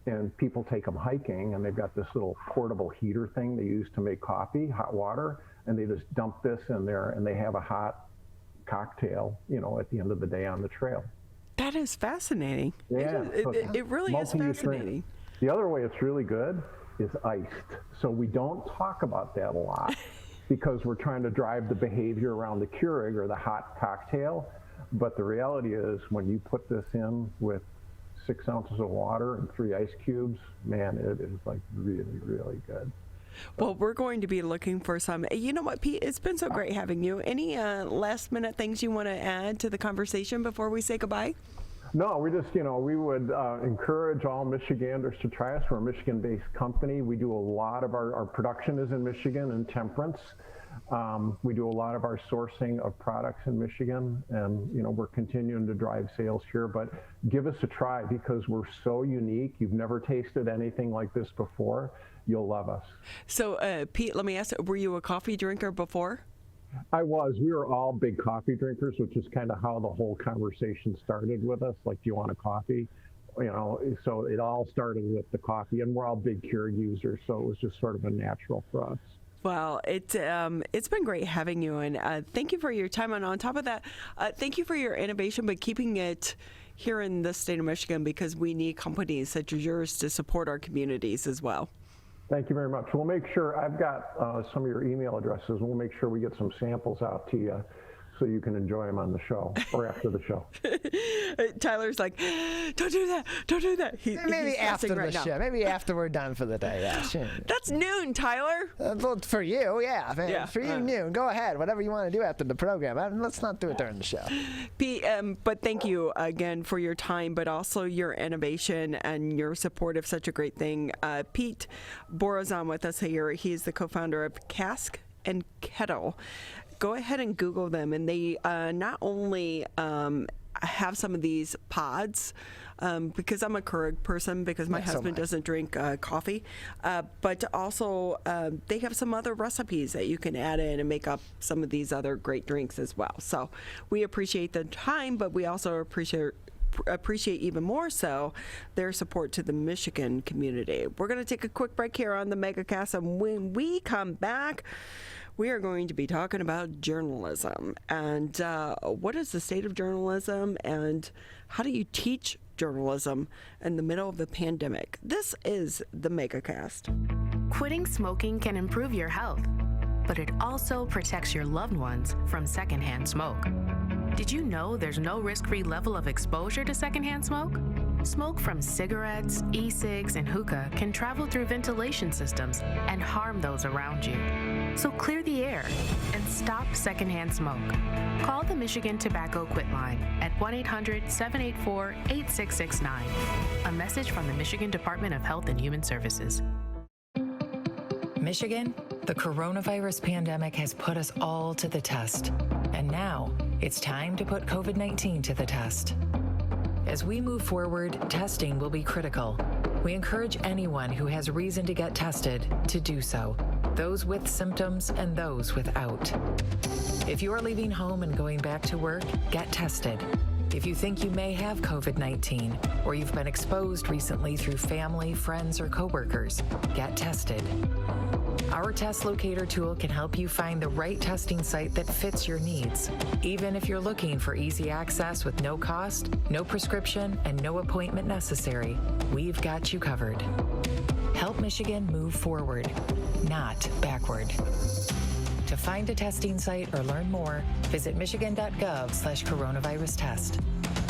and people take them hiking, and they've got this little portable heater thing they use to make coffee, hot water, and they just dump this in there, and they have a hot cocktail, at the end of the day on the trail. That is fascinating. Yeah. It really is fascinating. The other way it's really good is iced. So we don't talk about that a lot because we're trying to drive the behavior around the Keurig or the hot cocktail. But the reality is when you put this in with 6 ounces of water and 3 ice cubes, man, it is like really, really good. Well, we're going to be looking for some. You know what, Pete? It's been so great having you. Any last-minute things you want to add to the conversation before we say goodbye? No, we just, we would encourage all Michiganders to try us. We're a Michigan-based company. We do a lot of our production is in Michigan and Temperance. We do a lot of our sourcing of products in Michigan, and we're continuing to drive sales here. But give us a try because we're so unique. You've never tasted anything like this before. You'll love us. So, Pete, let me ask, were you a coffee drinker before? I was. We were all big coffee drinkers, which is kind of how the whole conversation started with us. Like, do you want a coffee? So it all started with the coffee, and we're all big Keurig users, so it was just sort of a natural for us. Well, it's been great having you, and thank you for your time. And on top of that, thank you for your innovation, but keeping it here in the state of Michigan because we need companies such as yours to support our communities as well. Thank you very much. We'll make sure, I've got some of your email addresses. We'll make sure we get some samples out to you so you can enjoy them on the show or after the show. Tyler's like, don't do that. Don't do that. Maybe he's after stressing the right now. show. Maybe after we're done for the day. Yeah, sure. That's noon, Tyler. Well, for you, yeah. Yeah. For you, noon. Go ahead. Whatever you want to do after the program. Let's not do it during the show. Pete, but thank you again for your time, but also your innovation and your support of such a great thing. Pete Borozan with us here. He's the co-founder of Cask Kettle. Go ahead and Google them, and they not only have some of these pods, because I'm a Keurig person, because my husband doesn't drink coffee, but also they have some other recipes that you can add in and make up some of these other great drinks as well. So we appreciate the time, but we also appreciate even more so their support to the Michigan community. We're going to take a quick break here on the Megacast, and when we come back, we are going to be talking about journalism and what is the state of journalism and how do you teach journalism in the middle of the pandemic. This is the Megacast. Quitting smoking can improve your health, but it also protects your loved ones from secondhand smoke. Did you know there's no risk-free level of exposure to secondhand smoke? Smoke from cigarettes, e-cigs, and hookah can travel through ventilation systems and harm those around you. So clear the air and stop secondhand smoke. Call the Michigan Tobacco Quit Line at 1-800-784-8669. A message from the Michigan Department of Health and Human Services. Michigan, the coronavirus pandemic has put us all to the test. And now it's time to put COVID-19 to the test. As we move forward, testing will be critical. We encourage anyone who has reason to get tested to do so, those with symptoms and those without. If you are leaving home and going back to work, get tested. If you think you may have COVID-19 or you've been exposed recently through family, friends, or coworkers, get tested. Our test locator tool can help you find the right testing site that fits your needs. Even if you're looking for easy access with no cost, no prescription, and no appointment necessary, we've got you covered. Help Michigan move forward, not backward. To find a testing site or learn more, visit michigan.gov/coronavirus test.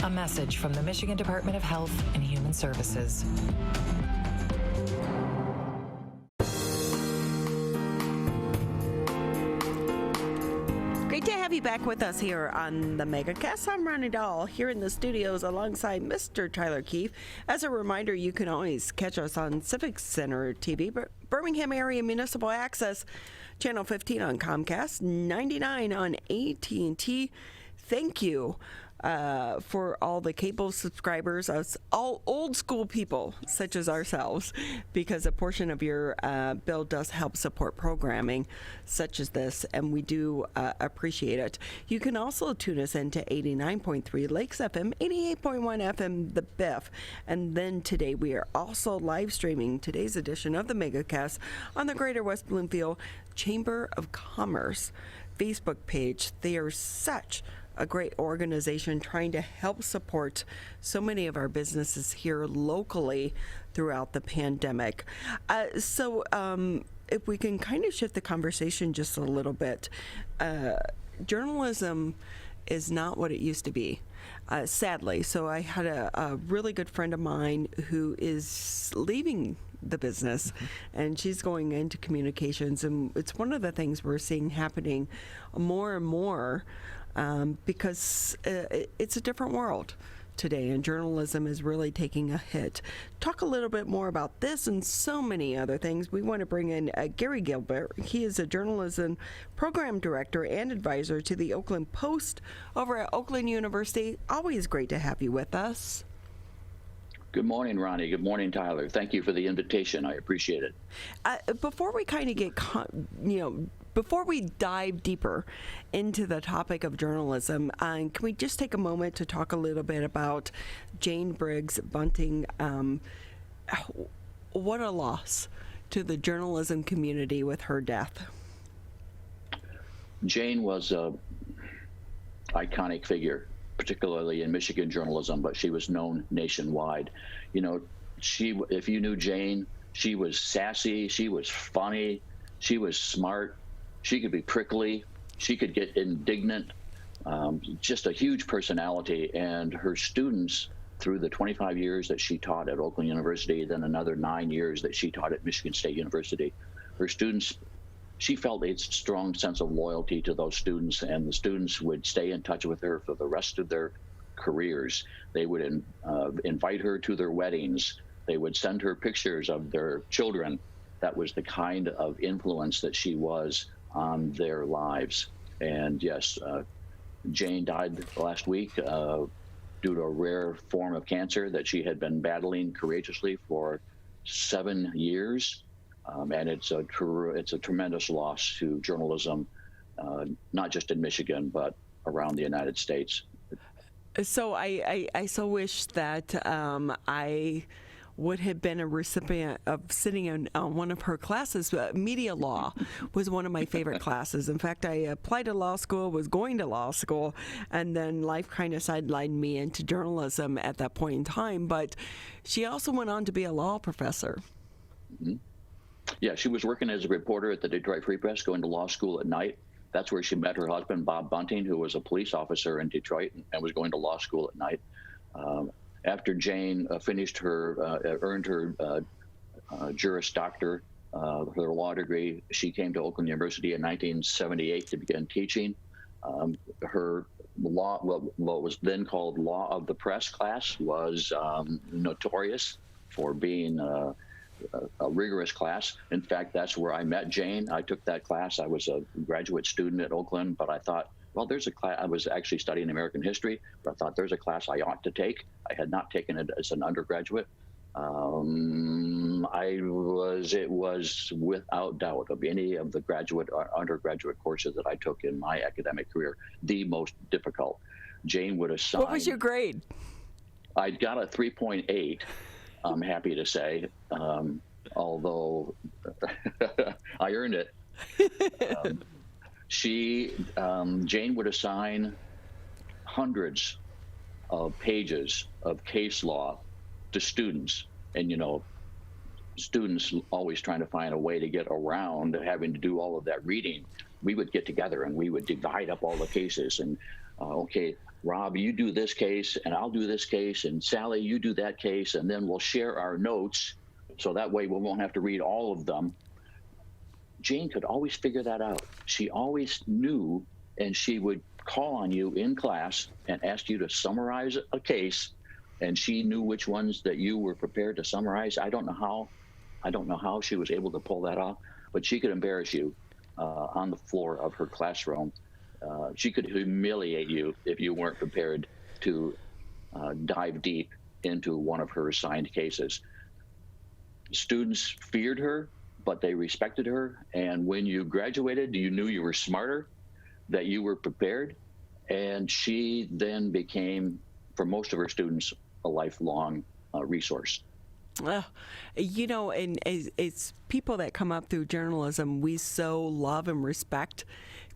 A message from the Michigan Department of Health and Human Services. Great to have you back with us here on the Megacast. I'm Ronnie Dahl here in the studios alongside Mr. Tyler Keefe. As a reminder, you can always catch us on Civic Center TV, Birmingham Area Municipal Access, Channel 15 on Comcast, 99 on AT&T. Thank you for all the cable subscribers, us all old school people such as ourselves, because a portion of your bill does help support programming such as this, and we do appreciate it. You can also tune us into 89.3 Lakes FM, 88.1 FM The Biff, and then today we are also live streaming today's edition of the Megacast on the Greater West Bloomfield Chamber of Commerce Facebook page. They are such a great organization trying to help support so many of our businesses here locally throughout the pandemic. So if we can kind of shift the conversation just a little bit, journalism is not what it used to be, sadly. So I had a really good friend of mine who is leaving the business, and she's going into communications, and it's one of the things we're seeing happening more and more, because it's a different world today, and journalism is really taking a hit. Talk a little bit more about this and so many other things. We want to bring in Garry Gilbert. He is a journalism program director and advisor to the Oakland Post over at Oakland University. Always great to have you with us. Good morning, Ronnie. Good morning, Tyler. Thank you for the invitation. I appreciate it. Before we kind of get, before we dive deeper into the topic of journalism, can we just take a moment to talk a little bit about Jane Briggs-Bunting? What a loss to the journalism community with her death. Jane was an iconic figure, particularly in Michigan journalism, but she was known nationwide. You know, if you knew Jane, she was sassy, she was funny, she was smart, she could be prickly, she could get indignant, just a huge personality, and her students, through the 25 years that she taught at Oakland University, then another 9 years that she taught at Michigan State University, her students, she felt a strong sense of loyalty to those students, and the students would stay in touch with her for the rest of their careers. They would invite her to their weddings. They would send her pictures of their children. That was the kind of influence that she was on their lives. And yes, Jane died last week due to a rare form of cancer that she had been battling courageously for 7 years. And it's a tremendous loss to journalism, not just in Michigan, but around the United States. So I so wish that I would have been a recipient of sitting in one of her classes. Media law was one of my favorite classes. In fact, I applied to law school, was going to law school, and then life kind of sidelined me into journalism at that point in time. But she also went on to be a law professor. Mm-hmm. Yeah, she was working as a reporter at the Detroit Free Press, going to law school at night. That's where she met her husband, Bob Bunting, who was a police officer in Detroit and was going to law school at night. After Jane finished earned her Juris Doctor, her law degree, she came to Oakland University in 1978 to begin teaching. Her law, what was then called Law of the Press class, was notorious for being a rigorous class. In fact, that's where I met Jane. I took that class. I was a graduate student at Oakland, but I thought, well, there's a class. I was actually studying American history, but I thought there's a class I ought to take. I had not taken it as an undergraduate. It was without doubt of any of the graduate or undergraduate courses that I took in my academic career, the most difficult. Jane would assign. What was your grade? I got a 3.8. I'm happy to say, although I earned it. Jane would assign hundreds of pages of case law to students, and students always trying to find a way to get around having to do all of that reading. We would get together and we would divide up all the cases, and okay, Rob, you do this case, and I'll do this case, and Sally, you do that case, and then we'll share our notes, so that way we won't have to read all of them. Jane could always figure that out. She always knew, and she would call on you in class and ask you to summarize a case, and she knew which ones that you were prepared to summarize. I don't know how she was able to pull that off, but she could embarrass you on the floor of her classroom. She could humiliate you if you weren't prepared to dive deep into one of her assigned cases. Students feared her, but they respected her. And when you graduated, you knew you were smarter, that you were prepared. And she then became, for most of her students, a lifelong resource. And it's people that come up through journalism, we so love and respect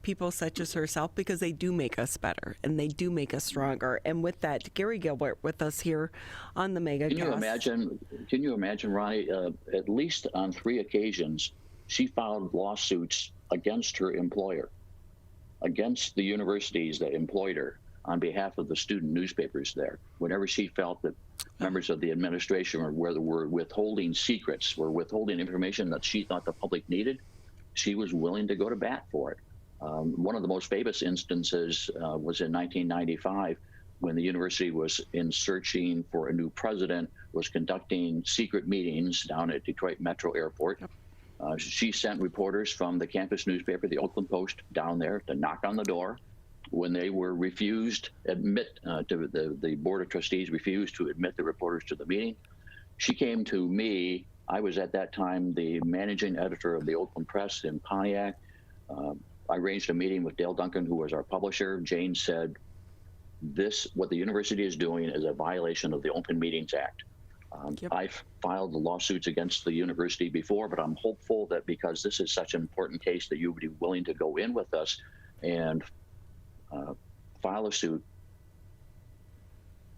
people such as herself, because they do make us better and they do make us stronger. And with that, Garry Gilbert with us here on the Megacast. Can you imagine, Ronnie, at least on 3 occasions, she filed lawsuits against her employer, against the universities that employed her, on behalf of the student newspapers there. Whenever she felt that members of the administration were withholding secrets, were withholding information that she thought the public needed, she was willing to go to bat for it. One of the most famous instances was in 1995, when the university was in searching for a new president, was conducting secret meetings down at Detroit Metro Airport. She sent reporters from the campus newspaper, the Oakland Post, down there to knock on the door. When they were refused, the Board of Trustees refused to admit the reporters to the meeting, she came to me. I was at that time the managing editor of the Oakland Press in Pontiac. I arranged a meeting with Dale Duncan, who was our publisher. Jane said, what the university is doing is a violation of the Open Meetings Act. I've filed the lawsuits against the university before, but I'm hopeful that because this is such an important case that you would be willing to go in with us and file a suit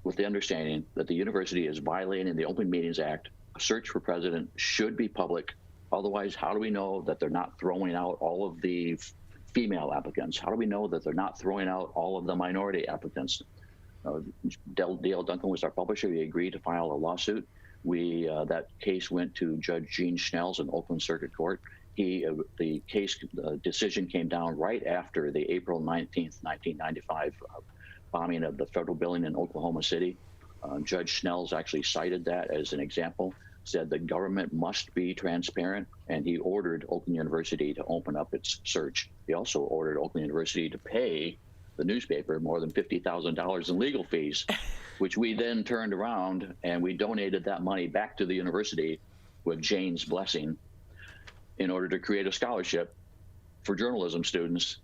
with the understanding that the university is violating the Open Meetings Act. A search for president should be public. Otherwise, how do we know that they're not throwing out all of the female applicants? How do we know that they're not throwing out all of the minority applicants? D.L. Duncan was our publisher. He agreed to file a lawsuit. That case went to Judge Gene Schnell's in Oakland Circuit Court. The decision came down right after the April 19th, 1995 bombing of the federal building in Oklahoma City. Judge Schnell's actually cited that as an example, said the government must be transparent, and he ordered Oakland University to open up its search. He also ordered Oakland University to pay the newspaper more than $50,000 in legal fees, which we then turned around and we donated that money back to the university with Jane's blessing in order to create a scholarship for journalism students.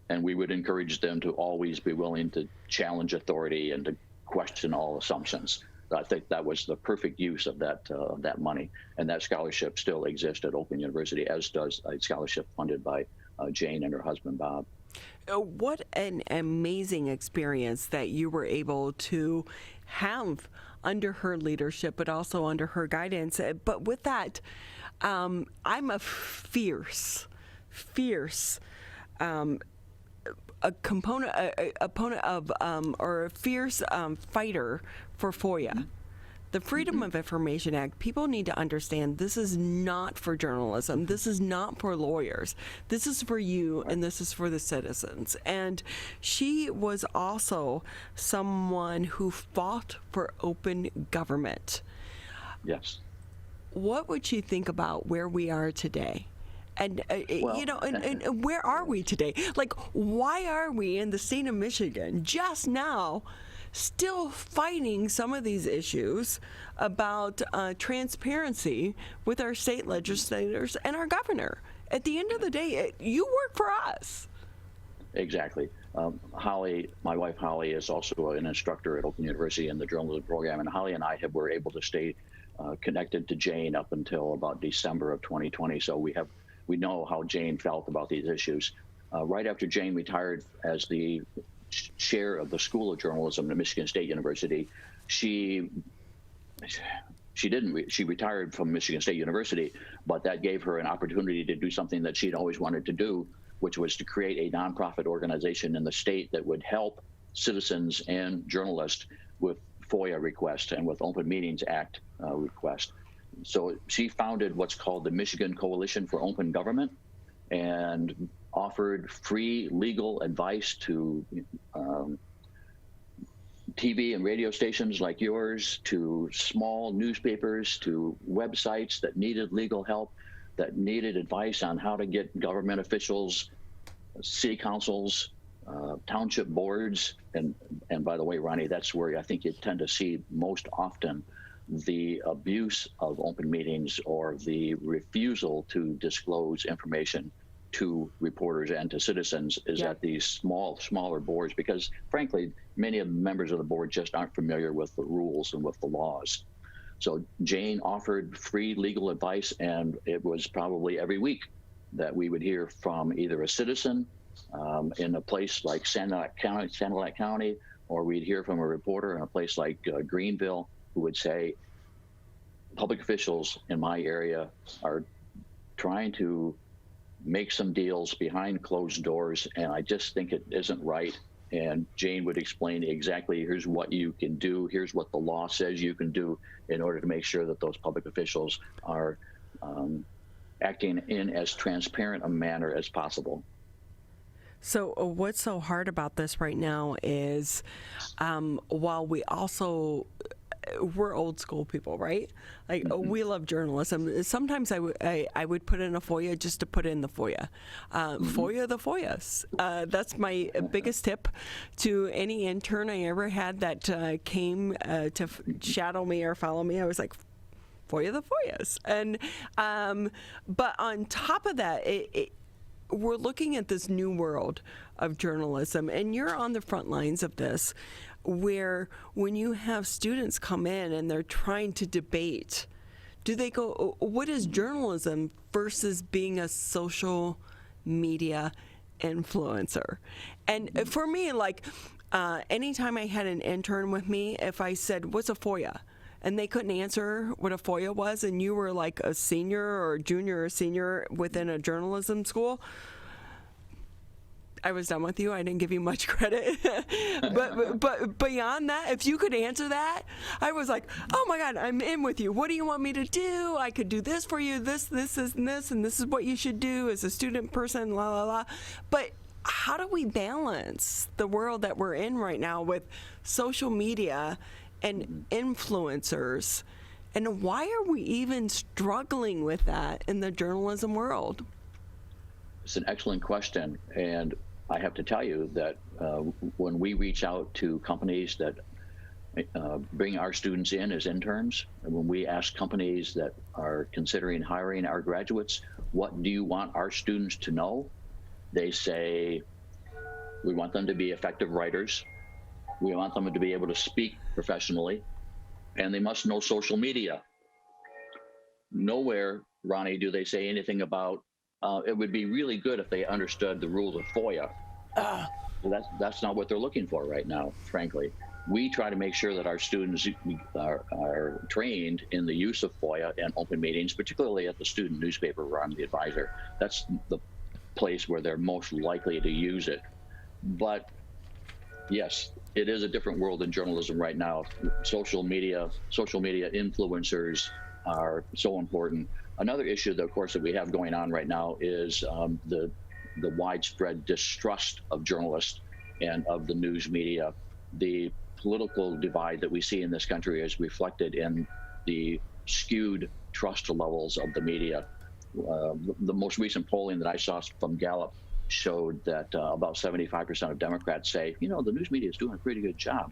And we would encourage them to always be willing to challenge authority and to question all assumptions. I think that was the perfect use of that money. And that scholarship still exists at Oakland University, as does a scholarship funded by Jane and her husband, Bob. What an amazing experience that you were able to have under her leadership, but also under her guidance. But with that, I'm a fierce opponent of or a fierce fighter for FOIA. The Freedom of Information Act, people need to understand this is not for journalism. This is not for lawyers. This is for you, and this is for the citizens. And she was also someone who fought for open government. Yes. What would she think about where we are today? And, and where are we today? Like, why are we in the state of Michigan just now still fighting some of these issues about transparency with our state legislators and our governor? At the end of the day, you work for us. Exactly. Holly, my wife Holly, is also an instructor at Oakland University in the journalism program, and Holly and I were able to stay connected to Jane up until about December of 2020. So we know how Jane felt about these issues. Right after Jane retired as the chair of the School of Journalism at Michigan State University, she retired from Michigan State University, but that gave her an opportunity to do something that she'd always wanted to do, which was to create a nonprofit organization in the state that would help citizens and journalists with FOIA requests and with Open Meetings Act requests. So she founded what's called the Michigan Coalition for Open Government and offered free legal advice to TV and radio stations like yours, to small newspapers, to websites that needed legal help, that needed advice on how to get government officials, city councils, township boards, and by the way, Ronnie, that's where I think you tend to see most often the abuse of open meetings or the refusal to disclose information to reporters and to citizens is at these smaller boards, because frankly, many of the members of the board just aren't familiar with the rules and with the laws. So Jane offered free legal advice, and it was probably every week that we would hear from either a citizen in a place like Sanilac County, or we'd hear from a reporter in a place like Greenville, who would say, public officials in my area are trying to make some deals behind closed doors, and I just think it isn't right. And Jane would explain exactly, here's what you can do, here's what the law says you can do in order to make sure that those public officials are acting in as transparent a manner as possible. So what's so hard about this right now is while we're old school people, right? Like we love journalism. Sometimes I would put in a FOIA just to put in the FOIA. FOIA the FOIAs. That's my biggest tip to any intern I ever had that came to shadow me or follow me. I was like, FOIA the FOIAs. And but on top of that, we're looking at this new world of journalism, and you're on the front lines of this, where when you have students come in and they're trying to debate, do they go, what is journalism versus being a social media influencer? And for me, like anytime I had an intern with me, if I said, what's a FOIA? And they couldn't answer what a FOIA was, and you were like a senior or junior or senior within a journalism school, I was done with you. I didn't give you much credit. but beyond that, if you could answer that, I was like, oh my God, I'm in with you. What do you want me to do? I could do this for you, this, and this is what you should do as a student person, la, la, la. But how do we balance the world that we're in right now with social media and influencers? And why are we even struggling with that in the journalism world? It's an excellent question. And I have to tell you that when we reach out to companies that bring our students in as interns, and when we ask companies that are considering hiring our graduates, what do you want our students to know? They say, we want them to be effective writers. We want them to be able to speak professionally, and they must know social media. Nowhere, Ronnie, do they say anything about, it would be really good if they understood the rules of FOIA. That's not what they're looking for right now, frankly. We try to make sure that our students are trained in the use of FOIA and open meetings, particularly at the student newspaper where I'm the advisor. That's the place where they're most likely to use it. But yes, it is a different world in journalism right now. Social media influencers are so important. Another issue, that, of course, that we have going on right now is the widespread distrust of journalists and of the news media. The political divide that we see in this country is reflected in the skewed trust levels of the media. The most recent polling that I saw from Gallup showed that about 75% of Democrats say, the news media is doing a pretty good job.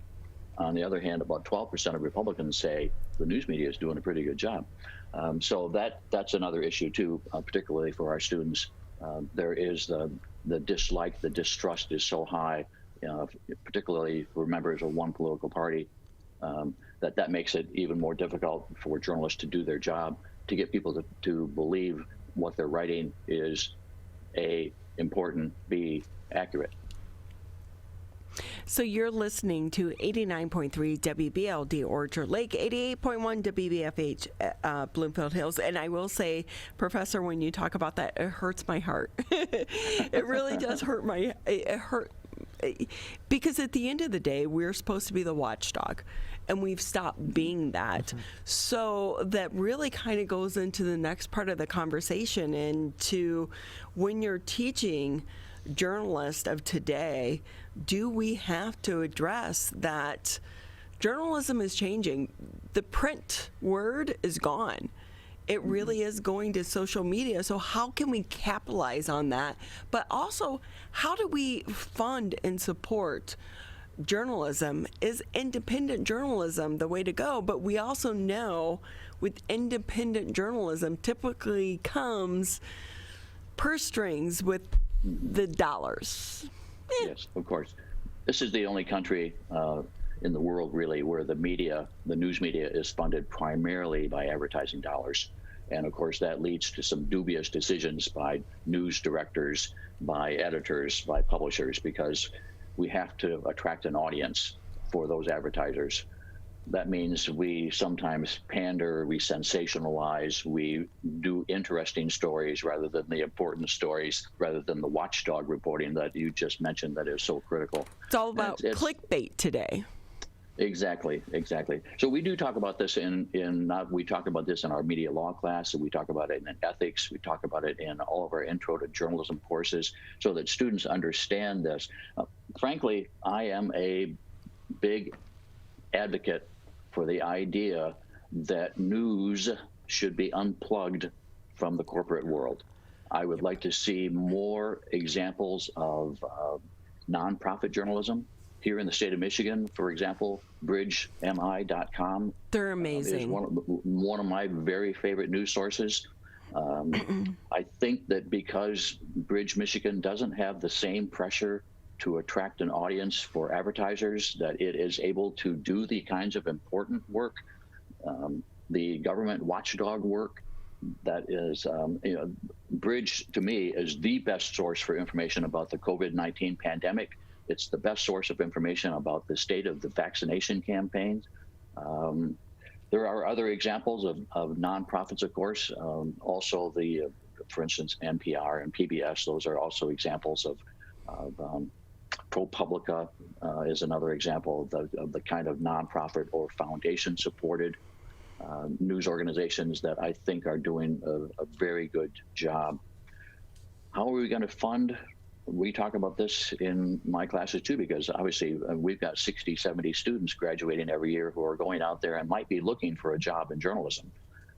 On the other hand, about 12% of Republicans say the news media is doing a pretty good job. So that's another issue too, particularly for our students. There is the dislike, the distrust is so high, particularly for members of one political party, that makes it even more difficult for journalists to do their job, to get people to believe what they're writing is A, important, B, accurate. So you're listening to 89.3 WBLD Orchard Lake, 88.1 WBFH Bloomfield Hills. And I will say, Professor, when you talk about that, it hurts my heart. It really does hurt because at the end of the day, we're supposed to be the watchdog, and we've stopped being that. Mm-hmm. So that really kind of goes into the next part of the conversation, and to when you're teaching journalists of today, do we have to address that journalism is changing? The print word is gone. It really is going to social media. So how can we capitalize on that? But also, how do we fund and support journalism? Is independent journalism the way to go? But we also know with independent journalism typically comes purse strings with the dollars. Yes, of course. This is the only country in the world, really, where the news media is funded primarily by advertising dollars. And of course, that leads to some dubious decisions by news directors, by editors, by publishers, because we have to attract an audience for those advertisers. That means we sometimes pander, we sensationalize, we do interesting stories rather than the important stories, rather than the watchdog reporting that you just mentioned that is so critical. It's all about clickbait today. Exactly. So we do talk about this we talk about this in our media law class, and we talk about it in ethics, we talk about it in all of our intro to journalism courses, so that students understand this. Frankly, I am a big advocate for the idea that news should be unplugged from the corporate world. I would like to see more examples of nonprofit journalism. Here in the state of Michigan, for example, bridgemi.com. They're amazing. Is one of my very favorite news sources. I think that because Bridge Michigan doesn't have the same pressure to attract an audience for advertisers, that it is able to do the kinds of important work, the government watchdog work, that is, Bridge to me is the best source for information about the COVID-19 pandemic. It's the best source of information about the state of the vaccination campaigns. There are other examples of nonprofits, of course. Also, for instance, NPR and PBS, those are also examples ProPublica is another example of the kind of nonprofit or foundation-supported news organizations that I think are doing a very good job. How are we going to fund? We talk about this in my classes too, because obviously we've got 60, 70 students graduating every year who are going out there and might be looking for a job in journalism.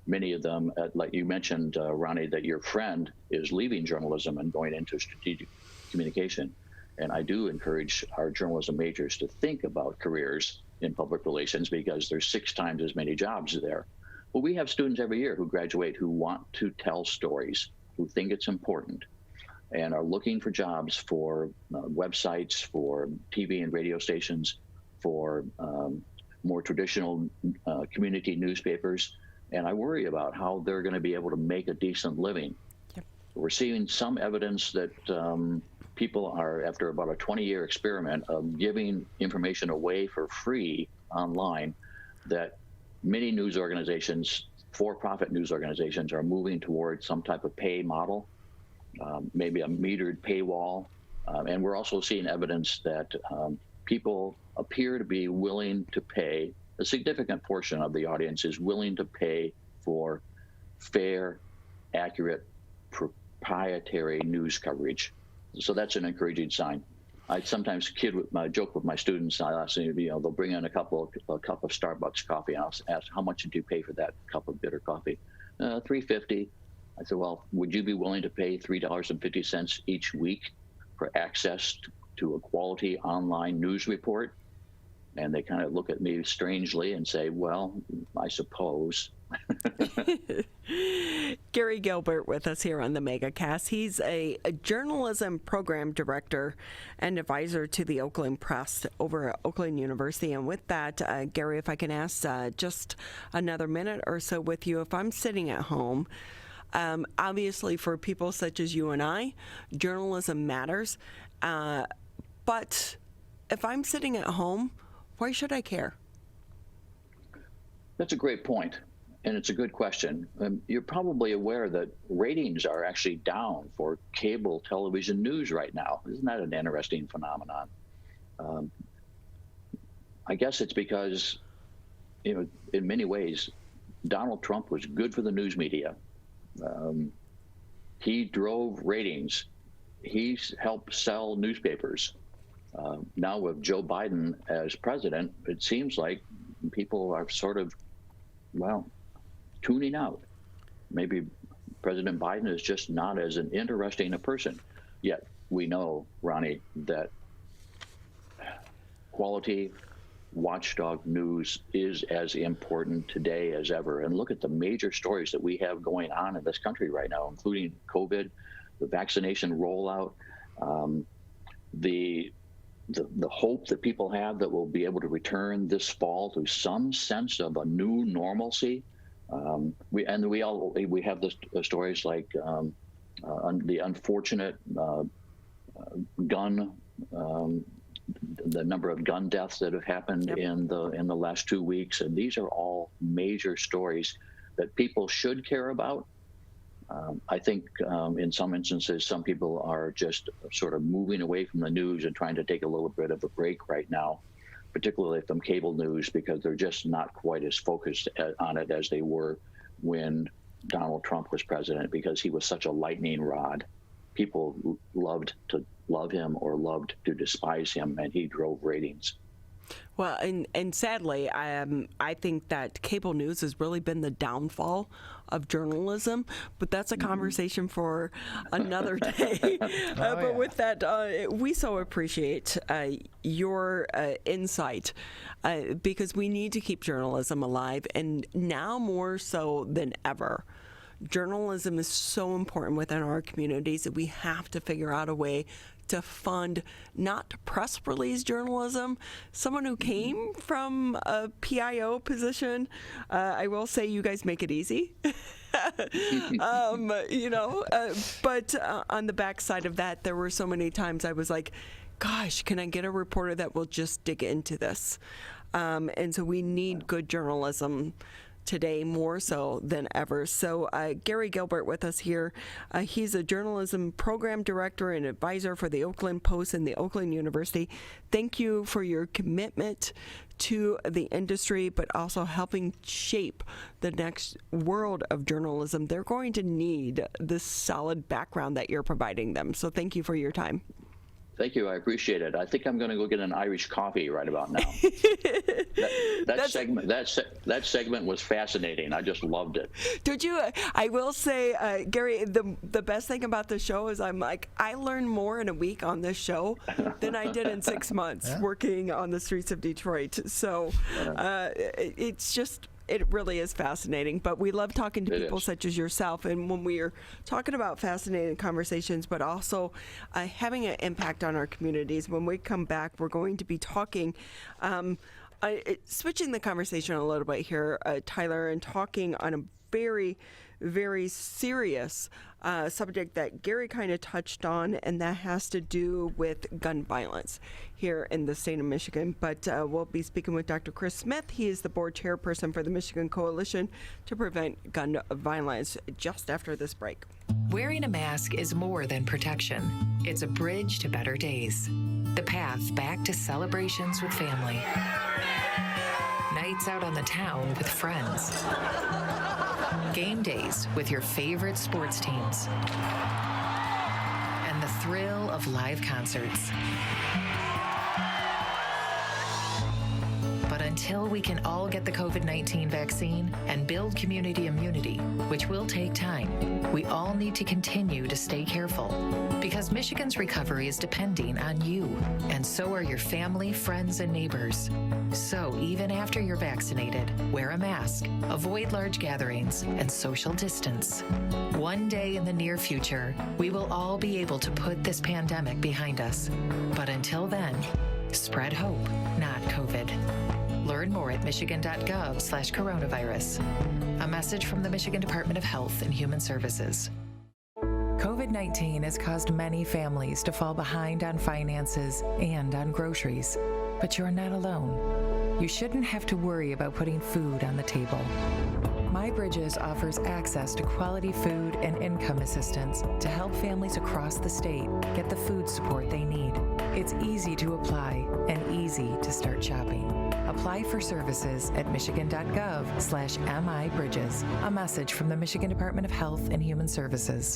Many of them, like you mentioned, Ronnie, that your friend is leaving journalism and going into strategic communication. And I do encourage our journalism majors to think about careers in public relations, because there's 6 times as many jobs there. Well, we have students every year who graduate who want to tell stories, who think it's important, and are looking for jobs for websites, for TV and radio stations, for more traditional community newspapers. And I worry about how they're going to be able to make a decent living. Yep. We're seeing some evidence that people are, after about a 20-year experiment of giving information away for free online, that many news organizations, for-profit news organizations, are moving towards some type of pay model, maybe a metered paywall. And we're also seeing evidence that people appear to be willing to pay, a significant portion of the audience is willing to pay for fair, accurate, proprietary news coverage. So that's an encouraging sign. I sometimes joke with my students. I ask them, they'll bring in a cup of Starbucks coffee, and I'll ask, how much did you pay for that cup of bitter coffee? $3.50. I said, well, would you be willing to pay $3.50 each week for access to a quality online news report? And they kind of look at me strangely and say, well, I suppose. Garry Gilbert with us here on the Megacast. He's a journalism program director and advisor to the Oakland Press over at Oakland University. And with that, Garry, if I can ask just another minute or so with you, if I'm sitting at home, obviously for people such as you and I, journalism matters. But if I'm sitting at home, why should I care? That's a great point. And it's a good question. You're probably aware that ratings are actually down for cable television news right now. Isn't that an interesting phenomenon? I guess it's because, in many ways, Donald Trump was good for the news media. He drove ratings. He's helped sell newspapers. Now with Joe Biden as president, it seems like people are sort of, tuning out. Maybe President Biden is just not as an interesting a person. Yet we know, Ronnie, that quality watchdog news is as important today as ever. And look at the major stories that we have going on in this country right now, including COVID, the vaccination rollout, the hope that people have that we'll be able to return this fall to some sense of a new normalcy. We have the stories like the unfortunate gun, the number of gun deaths that have happened in the last 2 weeks, and these are all major stories that people should care about. I think in some instances, some people are just sort of moving away from the news and trying to take a little bit of a break right now, particularly from cable news, because they're just not quite as focused on it as they were when Donald Trump was president, because he was such a lightning rod. People loved to love him or loved to despise him, and he drove ratings. Well, and sadly, I think that cable news has really been the downfall of journalism, but that's a conversation for another day. But with that, we so appreciate your insight because we need to keep journalism alive, and now more so than ever. Journalism is so important within our communities that we have to figure out a way to fund not press release journalism. Someone who came from a PIO position, I will say you guys make it easy. But on the backside of that, there were so many times I was like, gosh, can I get a reporter that will just dig into this? And so we need good journalism today more so than ever. So Garry Gilbert with us here. He's a journalism program director and advisor for the Oakland Post and the Oakland University. Thank you for your commitment to the industry, but also helping shape the next world of journalism. They're going to need this solid background that you're providing them. So thank you for your time. Thank you. I appreciate it. I think I'm going to go get an Irish coffee right about now. that segment was fascinating. I just loved it. Did you? I will say, Garry, the best thing about the show is I learned more in a week on this show than I did in 6 months working on the streets of Detroit. So it really is fascinating, but we love talking to people such as yourself. And when we are talking about fascinating conversations, but also having an impact on our communities, when we come back, we're going to be talking, switching the conversation a little bit here, Tyler, and talking on a very, very serious subject that Garry kind of touched on, and that has to do with gun violence here in the state of Michigan. But we'll be speaking with Dr. Chris Smith. He is the board chairperson for the Michigan Coalition to Prevent Gun Violence, just after this break. Wearing a mask is more than protection. It's a bridge to better days. The path back to celebrations with family. Nights out on the town with friends. Game days with your favorite sports teams. And the thrill of live concerts. But until we can all get the COVID-19 vaccine and build community immunity, which will take time, we all need to continue to stay careful. Because Michigan's recovery is depending on you, and so are your family, friends, and neighbors. So even after you're vaccinated, wear a mask, avoid large gatherings, and social distance. One day in the near future, we will all be able to put this pandemic behind us. But until then, spread hope, not COVID. Learn more at michigan.gov/coronavirus. A message from the Michigan Department of Health and Human Services. COVID-19 has caused many families to fall behind on finances and on groceries. But you're not alone. You shouldn't have to worry about putting food on the table. My Bridges offers access to quality food and income assistance to help families across the state get the food support they need. It's easy to apply and easy to start shopping. Apply for services at michigan.gov/MIBridges. A message from the Michigan Department of Health and Human Services.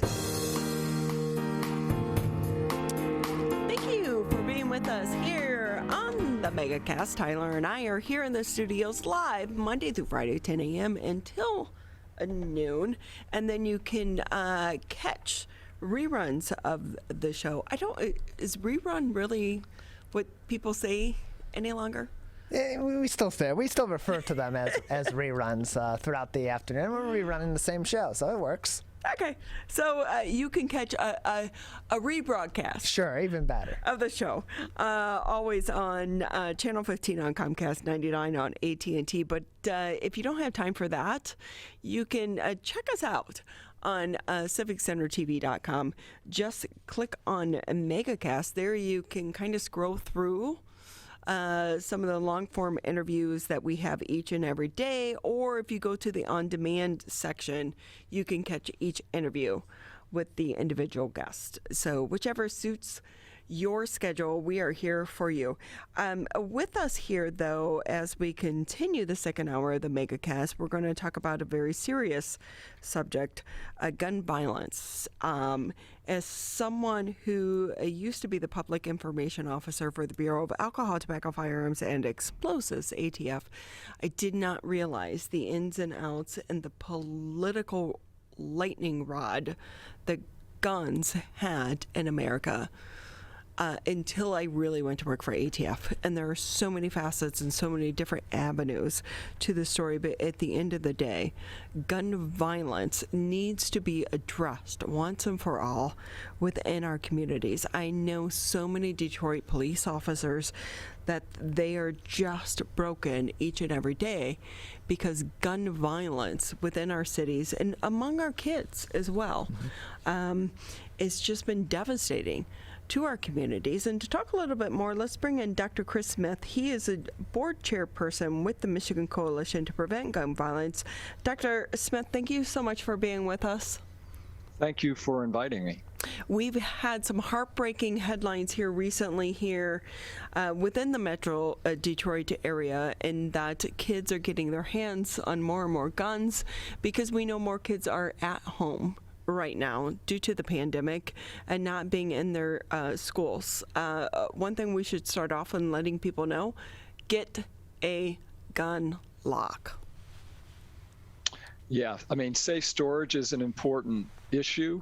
Thank you for being with us here on the Megacast. Tyler and I are here in the studios live Monday through Friday, 10 a.m. until noon. And then you can catch reruns of the show. Is rerun really what people say any longer? We still refer to them as reruns throughout the afternoon. We're rerunning the same show, so it works. Okay, so you can catch a rebroadcast. Sure, even better. Of the show, always on Channel 15 on Comcast, 99 on AT&T. But if you don't have time for that, you can check us out on CivicCenterTV.com. Just click on Megacast. There you can kind of scroll through some of the long-form interviews that we have each and every day, or if you go to the on-demand section, you can catch each interview with the individual guest. So whichever suits your schedule, we are here for you. With us here, though, as we continue the second hour of the Megacast, we're going to talk about a very serious subject, gun violence. As someone who used to be the public information officer for the Bureau of Alcohol, Tobacco, Firearms, and Explosives, ATF, I did not realize the ins and outs and the political lightning rod that guns had in America. Until I really went to work for ATF. And there are so many facets and so many different avenues to the story. But at the end of the day, gun violence needs to be addressed once and for all within our communities. I know so many Detroit police officers that they are just broken each and every day because gun violence within our cities and among our kids as well, it's just been devastating to our communities. And to talk a little bit more, let's bring in Dr. Chris Smith. He is a board chairperson with the Michigan Coalition to Prevent Gun Violence. Dr. Smith, thank you so much for being with us. Thank you for inviting me. We've had some heartbreaking headlines here recently within the Metro Detroit area, in that kids are getting their hands on more and more guns because we know more kids are at home right now due to the pandemic and not being in their schools. One thing we should start off in letting people know: get a gun lock. Yeah, I mean, safe storage is an important issue.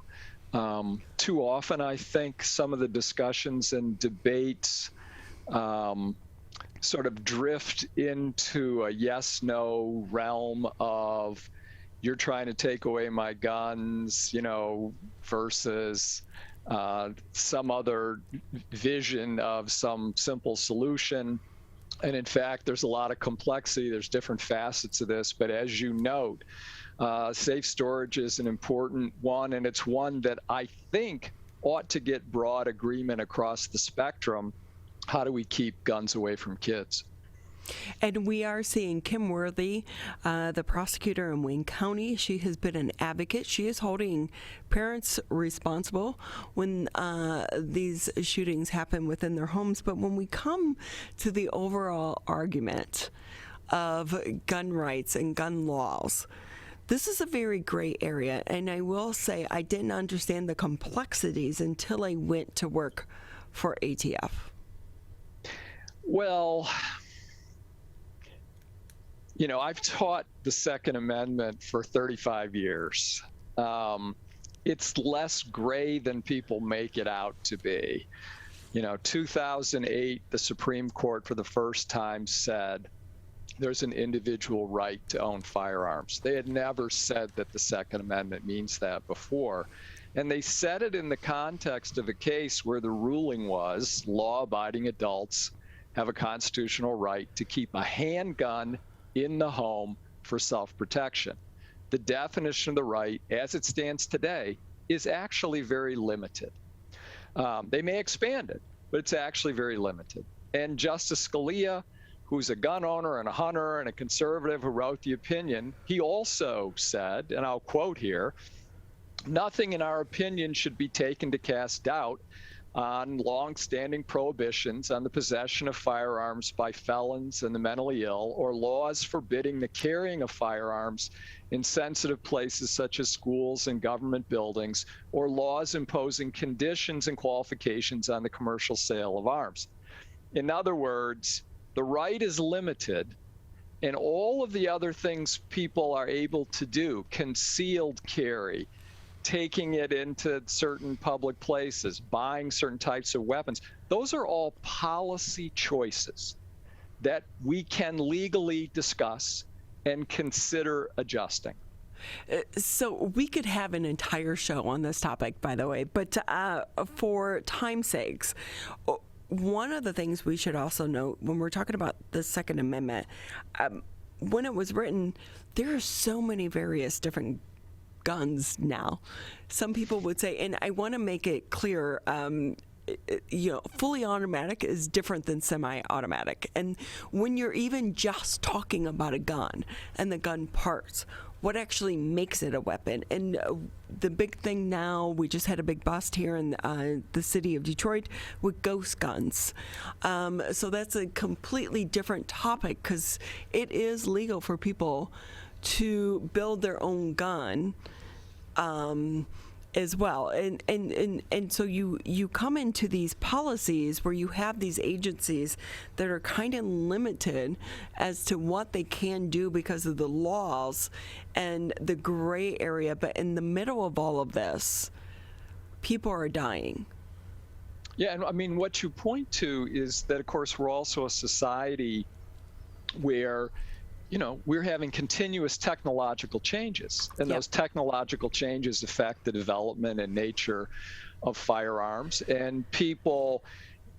Too often, I think some of the discussions and debates sort of drift into a yes-no realm of, you're trying to take away my guns, versus some other vision of some simple solution. And in fact, there's a lot of complexity. There's different facets of this. But as you note, safe storage is an important one, and it's one that I think ought to get broad agreement across the spectrum. How do we keep guns away from kids? And we are seeing Kim Worthy, the prosecutor in Wayne County. She has been an advocate. She is holding parents responsible when these shootings happen within their homes. But when we come to the overall argument of gun rights and gun laws, this is a very gray area. And I will say I didn't understand the complexities until I went to work for ATF. Well, I've taught the Second Amendment for 35 years. It's less gray than people make it out to be. 2008, the Supreme Court for the first time said there's an individual right to own firearms. They had never said that the Second Amendment means that before. And they said it in the context of a case where the ruling was law-abiding adults have a constitutional right to keep a handgun in the home for self-protection. The definition of the right, as it stands today, is actually very limited. They may expand it, but it's actually very limited. And Justice Scalia, who's a gun owner and a hunter and a conservative who wrote the opinion, he also said, and I'll quote here, "Nothing in our opinion should be taken to cast doubt on long-standing prohibitions on the possession of firearms by felons and the mentally ill, or laws forbidding the carrying of firearms in sensitive places such as schools and government buildings, or laws imposing conditions and qualifications on the commercial sale of arms." In other words, the right is limited, and all of the other things people are able to do, concealed carry, taking it into certain public places, buying certain types of weapons, those are all policy choices that we can legally discuss and consider adjusting. So we could have an entire show on this topic, by the way, but for time's sakes, one of the things we should also note when we're talking about the Second Amendment, when it was written, there are so many various different guns now. Some people would say, and I want to make it clear, fully automatic is different than semi-automatic. And when you're even just talking about a gun and the gun parts, what actually makes it a weapon? And the big thing now, we just had a big bust here in the city of Detroit with ghost guns. So that's a completely different topic because it is legal for people to build their own gun as well. And so you come into these policies where you have these agencies that are kind of limited as to what they can do because of the laws and the gray area. But in the middle of all of this, people are dying. Yeah, and I mean, what you point to is that, of course, we're also a society where we're having continuous technological changes, and those technological changes affect the development and nature of firearms, and people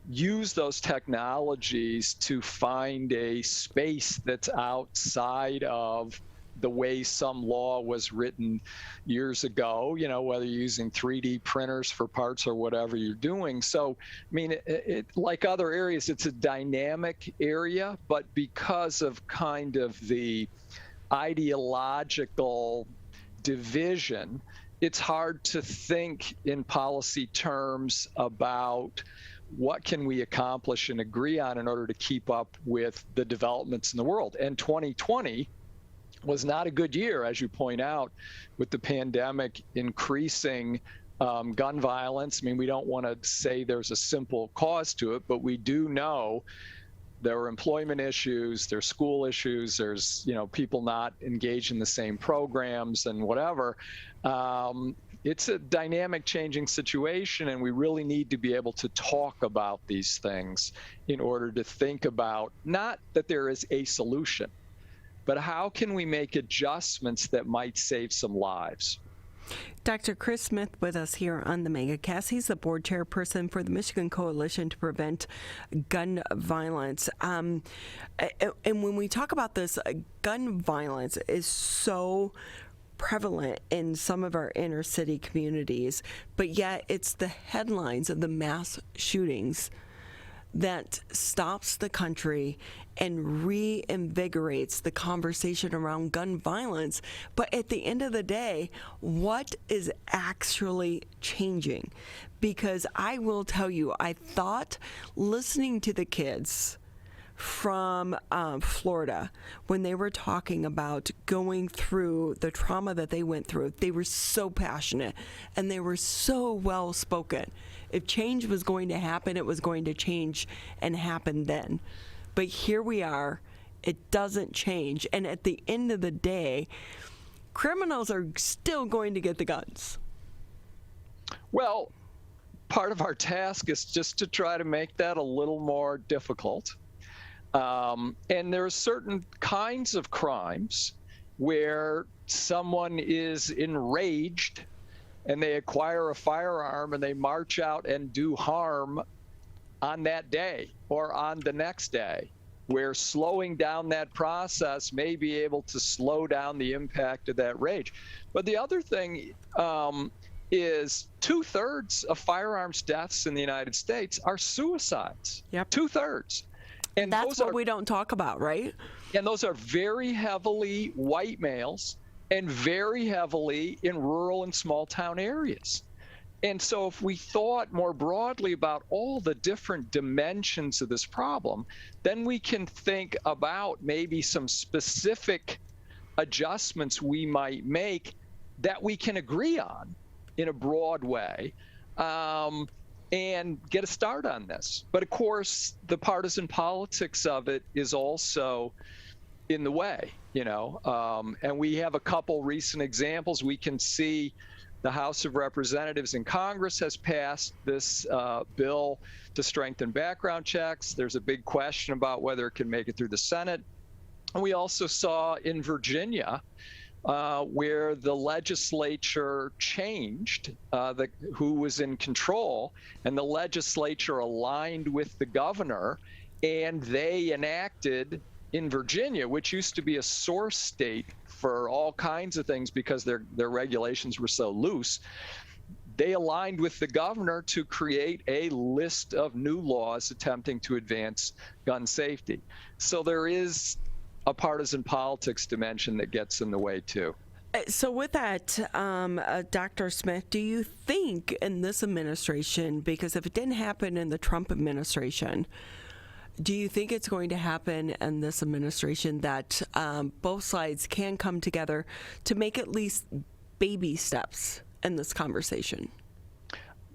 use those technologies to find a space that's outside of the way some law was written years ago, whether you're using 3D printers for parts or whatever you're doing. So, I mean, it like other areas, it's a dynamic area, but because of kind of the ideological division, it's hard to think in policy terms about what can we accomplish and agree on in order to keep up with the developments in the world. And 2020 was not a good year, as you point out, with the pandemic increasing gun violence. I mean, we don't want to say there's a simple cause to it, but we do know there are employment issues, there's school issues, there's people not engaged in the same programs and whatever. It's a dynamic, changing situation, and we really need to be able to talk about these things in order to think about not that there is a solution, but how can we make adjustments that might save some lives. Dr. Chris Smith with us here on the Megacast. He's the board chairperson for the Michigan Coalition to Prevent Gun Violence. And when we talk about this, gun violence is so prevalent in some of our inner city communities, but yet it's the headlines of the mass shootings that stops the country and reinvigorates the conversation around gun violence. But at the end of the day, what is actually changing? Because I will tell you, I thought listening to the kids from Florida, when they were talking about going through the trauma that they went through, they were so passionate and they were so well spoken. If change was going to happen, it was going to change and happen then. But here we are, it doesn't change. And at the end of the day, criminals are still going to get the guns. Well, part of our task is just to try to make that a little more difficult. And there are certain kinds of crimes where someone is enraged and they acquire a firearm and they march out and do harm on that day or on the next day, where slowing down that process may be able to slow down the impact of that rage. But the other thing is 2/3 of firearms deaths in the United States are suicides. Yep. 2/3. And that's what we don't talk about, right? And those are very heavily white males and very heavily in rural and small town areas. And so if we thought more broadly about all the different dimensions of this problem, then we can think about maybe some specific adjustments we might make that we can agree on in a broad way. And get a start on this. But of course, the partisan politics of it is also in the way, and we have a couple recent examples. We can see the House of Representatives in Congress has passed this bill to strengthen background checks. There's a big question about whether it can make it through the Senate. And we also saw in Virginia, where the legislature changed who was in control, and the legislature aligned with the governor, and they enacted in Virginia, which used to be a source state for all kinds of things because their regulations were so loose, they aligned with the governor to create a list of new laws attempting to advance gun safety. So there is a partisan politics dimension that gets in the way too. So with that, Dr. Smith, do you think in this administration, because if it didn't happen in the Trump administration, do you think it's going to happen in this administration that both sides can come together to make at least baby steps in this conversation?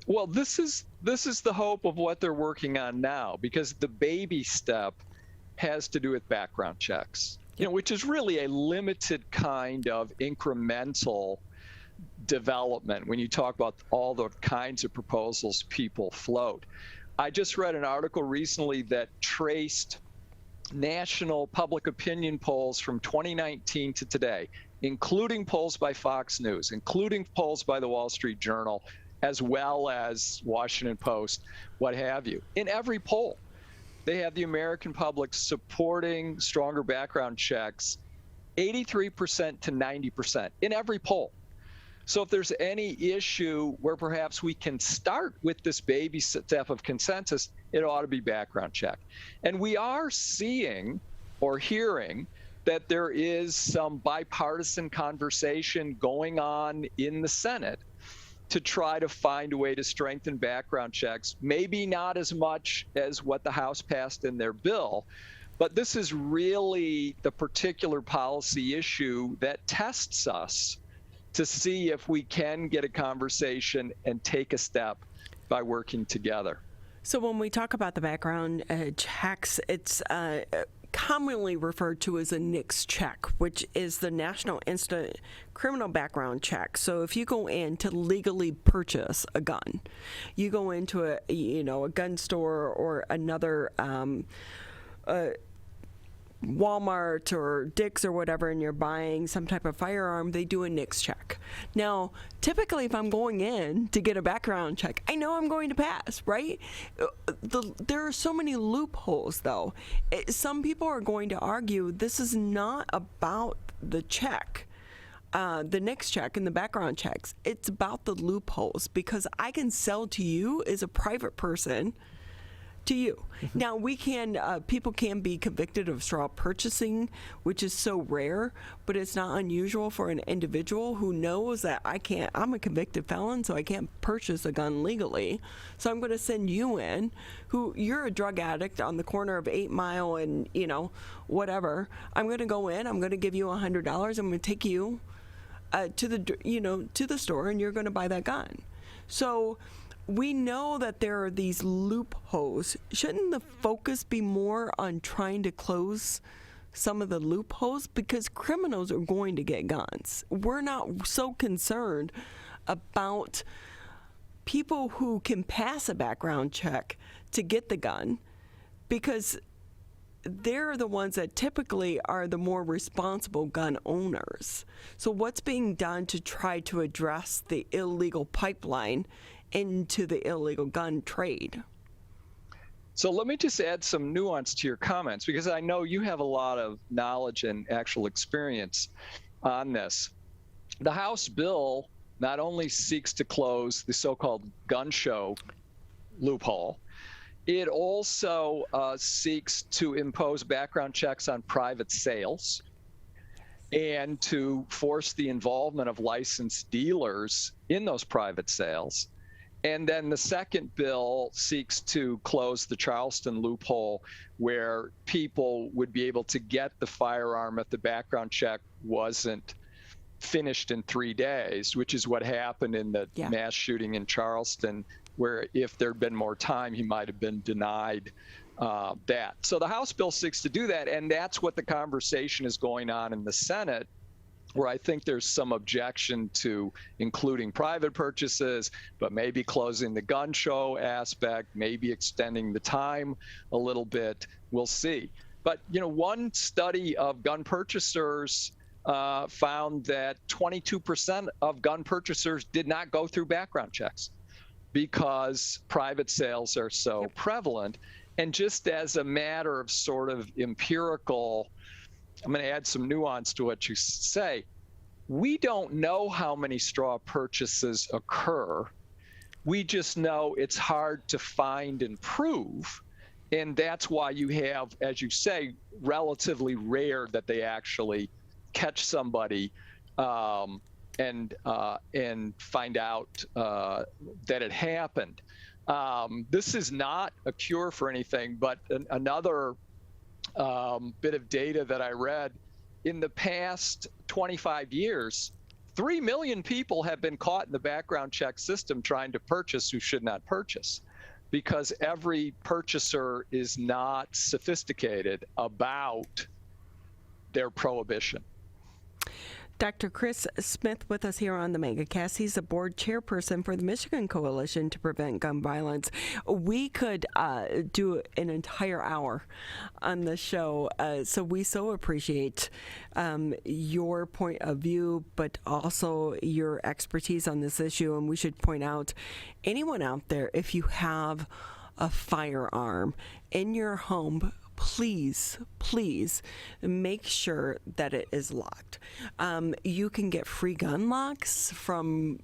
Well, this is the hope of what they're working on now, because the baby step has to do with background checks, which is really a limited kind of incremental development when you talk about all the kinds of proposals people float. I just read an article recently that traced national public opinion polls from 2019 to today, including polls by Fox News, including polls by the Wall Street Journal, as well as Washington Post, what have you. In every poll, they have the American public supporting stronger background checks 83% to 90% in every poll. So if there's any issue where perhaps we can start with this baby step of consensus, it ought to be background check. And we are seeing or hearing that there is some bipartisan conversation going on in the Senate to try to find a way to strengthen background checks, maybe not as much as what the House passed in their bill, but this is really the particular policy issue that tests us to see if we can get a conversation and take a step by working together. So when we talk about the background checks, it's commonly referred to as a NICS check, which is the National Instant Criminal Background Check. So if you go in to legally purchase a gun, you go into a gun store or another Walmart or Dick's or whatever, and you're buying some type of firearm, they do a NICS check. Now, typically, if I'm going in to get a background check, I know I'm going to pass, right? There are so many loopholes, though. Some people are going to argue this is not about the check, the NICS check and the background checks. It's about the loopholes, because I can sell to you as a private person to you. Now, people can be convicted of straw purchasing, which is so rare, but it's not unusual for an individual who knows that I'm a convicted felon, so I can't purchase a gun legally. So I'm going to send you in, you're a drug addict on the corner of 8 Mile and, whatever. I'm going to go in, I'm going to give you $100, I'm going to take you to the store, and you're going to buy that gun. So we know that there are these loopholes. Shouldn't the focus be more on trying to close some of the loopholes? Because criminals are going to get guns. We're not so concerned about people who can pass a background check to get the gun, because they're the ones that typically are the more responsible gun owners. So what's being done to try to address the illegal pipeline into the illegal gun trade? So let me just add some nuance to your comments, because I know you have a lot of knowledge and actual experience on this. The House bill not only seeks to close the so-called gun show loophole, it also seeks to impose background checks on private sales and to force the involvement of licensed dealers in those private sales. And then the second bill seeks to close the Charleston loophole, where people would be able to get the firearm if the background check wasn't finished in 3 days, which is what happened in the mass shooting in Charleston, where if there'd been more time, he might have been denied that. So the House bill seeks to do that, and that's what the conversation is going on in the Senate, where I think there's some objection to including private purchases, but maybe closing the gun show aspect, maybe extending the time a little bit. We'll see. But, one study of gun purchasers found that 22% of gun purchasers did not go through background checks because private sales are so prevalent. And just as a matter of sort of empirical, I'm going to add some nuance to what you say. We don't know how many straw purchases occur. We just know it's hard to find and prove. And that's why you have, as you say, relatively rare that they actually catch somebody and find out that it happened. This is not a cure for anything, but another bit of data that I read, in the past 25 years, 3 million people have been caught in the background check system trying to purchase who should not purchase, because every purchaser is not sophisticated about their prohibition. Dr. Chris Smith with us here on the Megacast. He's the board chairperson for the Michigan Coalition to Prevent Gun Violence. We could do an entire hour on the show, so we so appreciate your point of view, but also your expertise on this issue. And we should point out, anyone out there, if you have a firearm in your home, please make sure that it is locked. You can get free gun locks from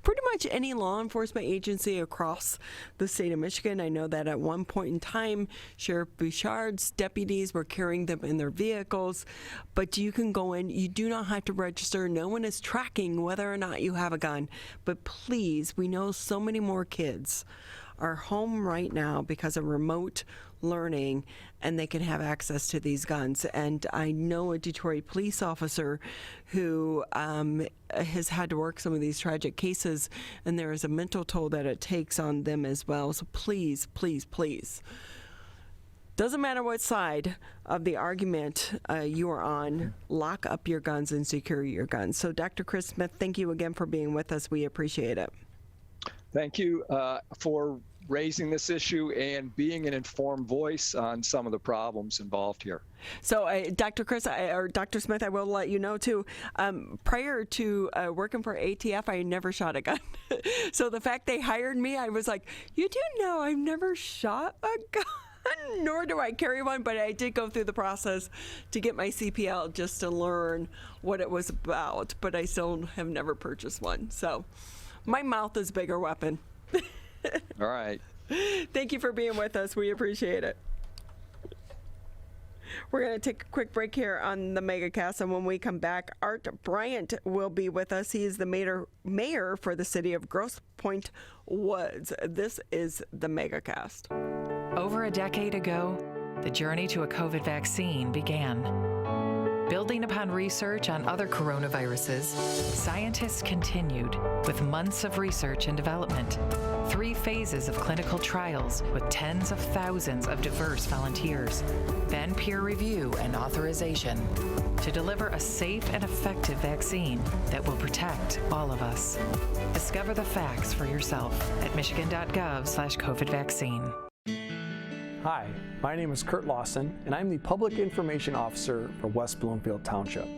pretty much any law enforcement agency across the state of Michigan. I know that at one point in time, Sheriff Bouchard's deputies were carrying them in their vehicles, but you can go in. You do not have to register. No one is tracking whether or not you have a gun. But please, we know so many more kids are home right now because of remote learning, and they can have access to these guns. And I know a Detroit police officer who has had to work some of these tragic cases, and there is a mental toll that it takes on them as well. So please, doesn't matter what side of the argument you are on, lock up your guns and secure your guns. So Dr. Chris Smith, thank you again for being with us. We appreciate it. Thank you for raising this issue and being an informed voice on some of the problems involved here. So, Dr. Chris, or Dr. Smith, I will let you know, too, prior to working for ATF, I never shot a gun. So the fact they hired me, I was like, you do know I've never shot a gun, nor do I carry one, but I did go through the process to get my CPL just to learn what it was about, but I still have never purchased one. So my mouth is a bigger weapon. All right. Thank you for being with us. We appreciate it. We're going to take a quick break here on the Megacast, and when we come back, Art Bryant will be with us. He is the mayor for the city of Grosse Pointe Woods. This is the Megacast. Over a decade ago, the journey to a COVID vaccine began. Building upon research on other coronaviruses, scientists continued with months of research and development, 3 phases of clinical trials with tens of thousands of diverse volunteers, then peer review and authorization to deliver a safe and effective vaccine that will protect all of us. Discover the facts for yourself at michigan.gov/COVID vaccine. Hi, my name is Kurt Lawson, and I'm the Public Information Officer for West Bloomfield Township.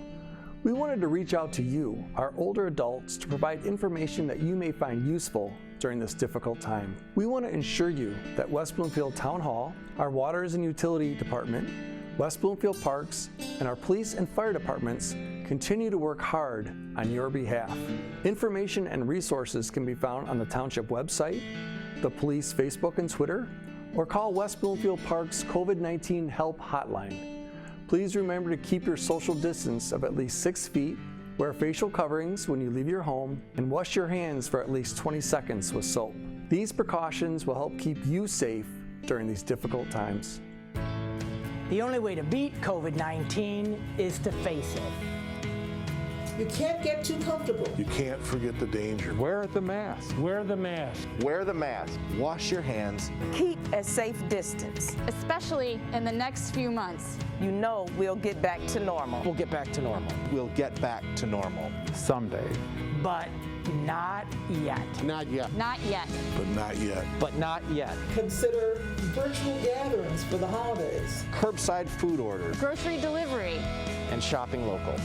We wanted to reach out to you, our older adults, to provide information that you may find useful during this difficult time. We want to ensure you that West Bloomfield Town Hall, our Waters and Utility Department, West Bloomfield Parks, and our police and fire departments continue to work hard on your behalf. Information and resources can be found on the Township website, the police Facebook and Twitter, or call West Bloomfield Park's COVID-19 Help Hotline. Please remember to keep your social distance of at least 6 feet, wear facial coverings when you leave your home, and wash your hands for at least 20 seconds with soap. These precautions will help keep you safe during these difficult times. The only way to beat COVID-19 is to face it. You can't get too comfortable. You can't forget the danger. Wear the mask. Wear the mask. Wear the mask. Wash your hands. Keep a safe distance. Especially in the next few months. You know we'll get back to normal. We'll get back to normal. We'll get back to normal. Someday. But not yet. Not yet. Not yet. But not yet. But not yet. Consider virtual gatherings for the holidays. Curbside food orders. Grocery delivery. And shopping local.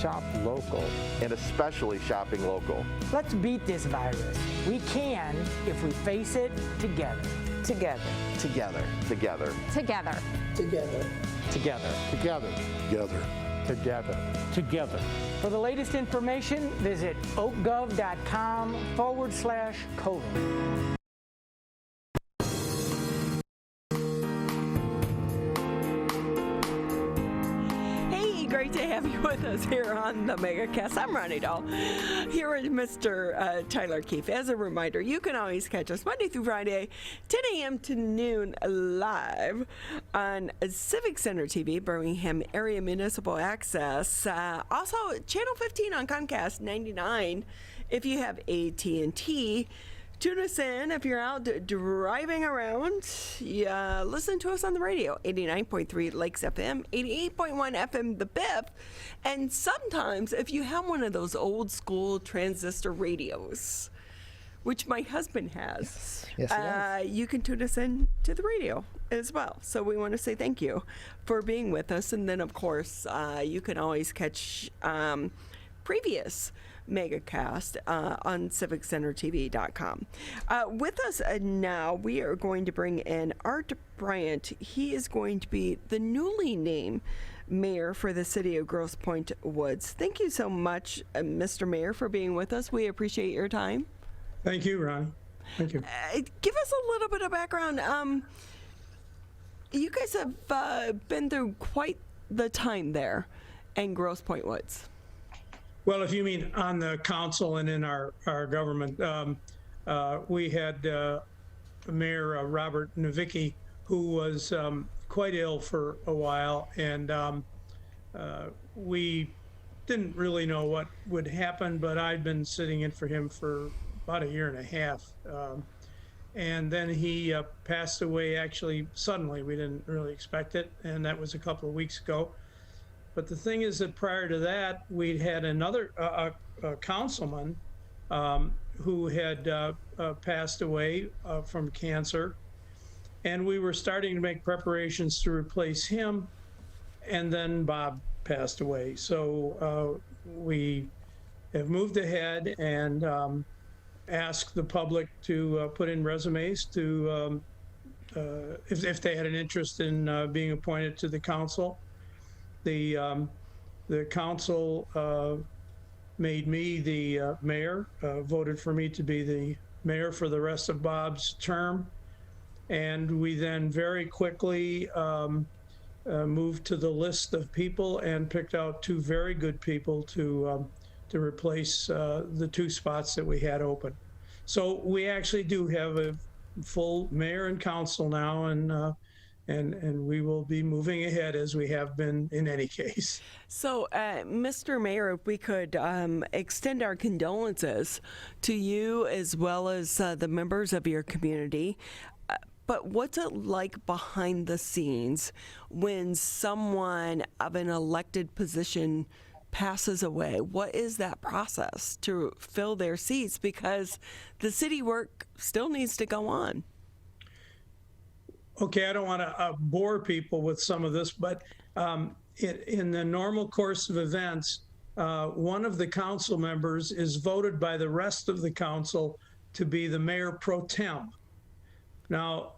Shop local. And especially shopping local. Let's beat this virus. We can if we face it together. Together. Together. Together. Together. Together. Together. Together. Together. Together. Together. For the latest information, visit oakgov.com/COVID. Great to have you with us here on the Megacast. I'm Ronnie Dahl, here with Mr. Tyler Keefe. As a reminder, you can always catch us Monday through Friday, 10 a.m. to noon live on Civic Center TV, Birmingham Area Municipal Access. Also, Channel 15 on Comcast 99 if you have AT&T. Tune us in if you're out driving around. Listen to us on the radio, 89.3 Lakes FM, 88.1 FM The Biff. And sometimes if you have one of those old school transistor radios, which my husband has, yes, he does. You can tune us in to the radio as well. So we want to say thank you for being with us. And then, of course, you can always catch previous Megacast on CivicCenterTV.com. With us now, we are going to bring in Art Bryant. He is going to be the newly named mayor for the city of Grosse Pointe Woods. Thank you so much, Mr. Mayor, for being with us. We appreciate your time. Thank you, Ron. Thank you. Give us a little bit of background. You guys have been through quite the time there in Grosse Pointe Woods. Well, if you mean on the council and in our government, we had Mayor Robert Nowicki, who was quite ill for a while, and we didn't really know what would happen, but I'd been sitting in for him for about a year and a half. And then he passed away actually suddenly. We didn't really expect it, and that was a couple of weeks ago. But the thing is that prior to that, we'd had another councilman who had passed away from cancer, and we were starting to make preparations to replace him, and then Bob passed away. So we have moved ahead and asked the public to put in resumes to if they had an interest in being appointed to the council. The council made me the mayor, voted for me to be the mayor for the rest of Bob's term. And we then very quickly moved to the list of people and picked out two very good people to replace the two spots that we had open. So we actually do have a full mayor and council now, and we will be moving ahead as we have been in any case. So, Mr. Mayor, if we could extend our condolences to you as well as the members of your community. But what's it like behind the scenes when someone of an elected position passes away? What is that process to fill their seats? Because the city work still needs to go on. Okay, I don't want to bore people with some of this, but in the normal course of events, one of the council members is voted by the rest of the council to be the mayor pro tem. Now,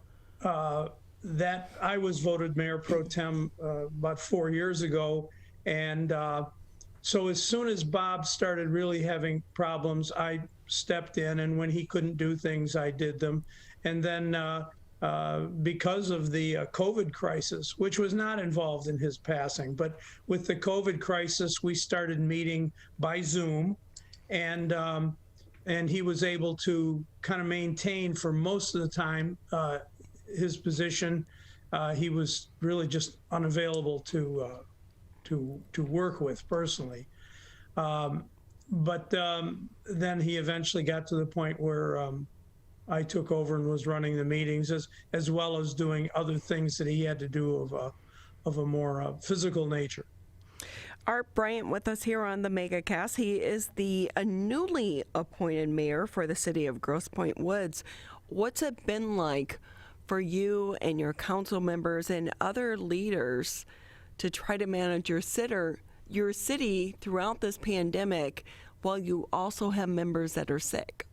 that I was voted mayor pro tem about 4 years ago, and so as soon as Bob started really having problems, I stepped in, and when he couldn't do things, I did them. And then because of the COVID crisis, which was not involved in his passing, but with the COVID crisis, we started meeting by Zoom, and he was able to kind of maintain for most of the time his position. He was really just unavailable to work with personally. But then he eventually got to the point where I took over and was running the meetings as well as doing other things that he had to do of a more physical nature. Art Bryant with us here on the Megacast. He is the newly appointed mayor for the city of Grosse Pointe Woods. What's it been like for you and your council members and other leaders to try to manage your city throughout this pandemic while you also have members that are sick?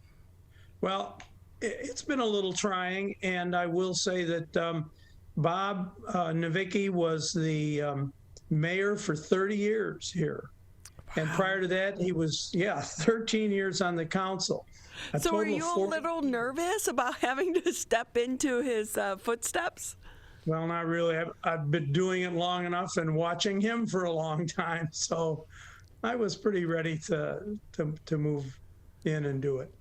Well, it's been a little trying, and I will say that Bob Nowicki was the mayor for 30 years here. Wow. And prior to that, he was, 13 years on the council. So are you a little nervous about having to step into his footsteps? Well, not really. I've been doing it long enough and watching him for a long time. So I was pretty ready to move in and do it.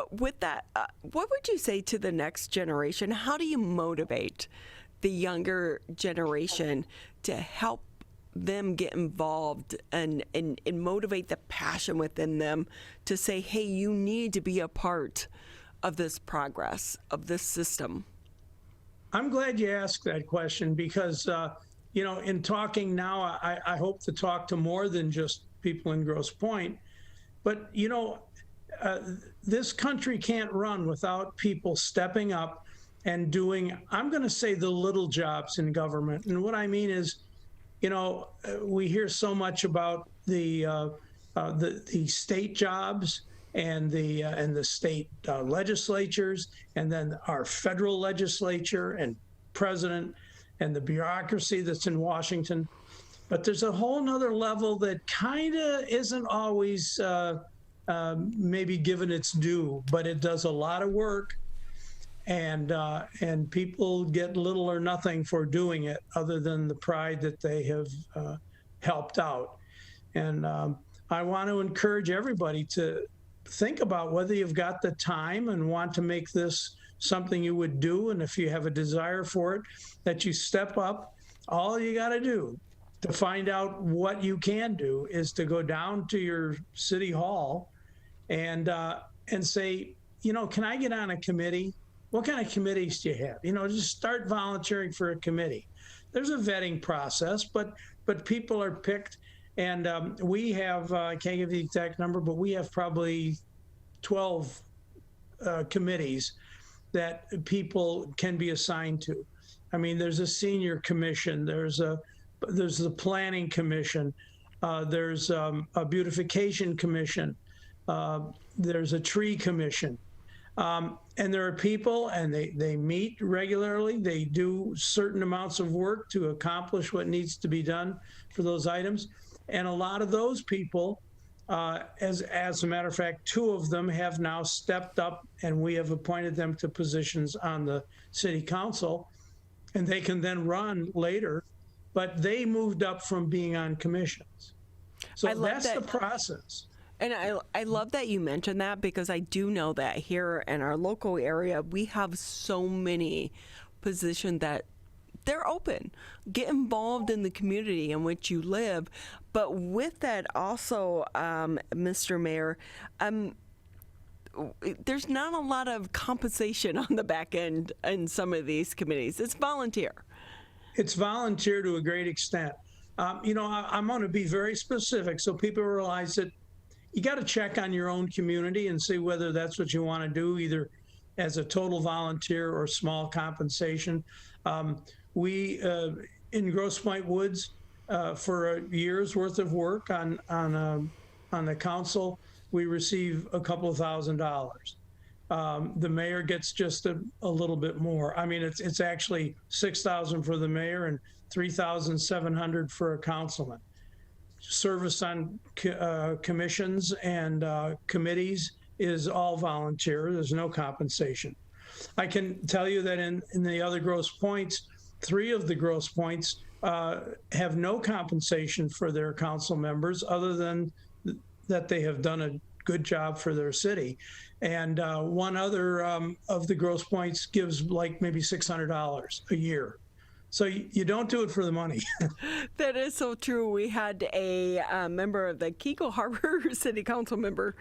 With that, what would you say to the next generation? How do you motivate the younger generation to help them get involved and motivate the passion within them to say, hey, you need to be a part of this progress, of this system? I'm glad you asked that question because, in talking now, I hope to talk to more than just people in Grosse Pointe. But, this country can't run without people stepping up and doing, I'm going to say, the little jobs in government. And what I mean is, we hear so much about the the state jobs and the state legislatures, and then our federal legislature and president and the bureaucracy that's in Washington. But there's a whole nother level that kind of isn't always maybe given its due, but it does a lot of work, and people get little or nothing for doing it other than the pride that they have helped out. And I want to encourage everybody to think about whether you've got the time and want to make this something you would do, and if you have a desire for it, that you step up. All you got to do to find out what you can do is to go down to your city hall and say, can I get on a committee? What kind of committees do you have? Just start volunteering for a committee. There's a vetting process, but people are picked. And we have, I can't give the exact number, but we have probably 12 committees that people can be assigned to. I mean, there's a senior commission, there's the planning commission, there's a beautification commission, there's a tree commission. And there are people, and they meet regularly. They do certain amounts of work to accomplish what needs to be done for those items. And a lot of those people, as a matter of fact, 2 of them have now stepped up, and we have appointed them to positions on the city council, and they can then run later, but they moved up from being on commissions. So that's the process. And I love that you mentioned that, because I do know that here in our local area, we have so many positions that they're open. Get involved in the community in which you live. But with that also, Mr. Mayor, there's not a lot of compensation on the back end in some of these committees. It's volunteer. It's volunteer to a great extent. I'm going to be very specific so people realize that you got to check on your own community and see whether that's what you want to do, either as a total volunteer or small compensation. We in Grosse Pointe Woods, for a year's worth of work on the council, we receive a couple of $1,000s. The mayor gets just a little bit more. I mean, it's actually $6,000 for the mayor and $3,700 for a councilman. Service on commissions and committees is all volunteer. There's no compensation. I can tell you that in the other Grosse Pointes, 3 of the Grosse Pointes have no compensation for their council members other than that they have done a good job for their city. And one other of the Grosse Pointes gives like maybe $600 a year. So you don't do it for the money. That is so true. We had a member of the Keurig Harbor City Council member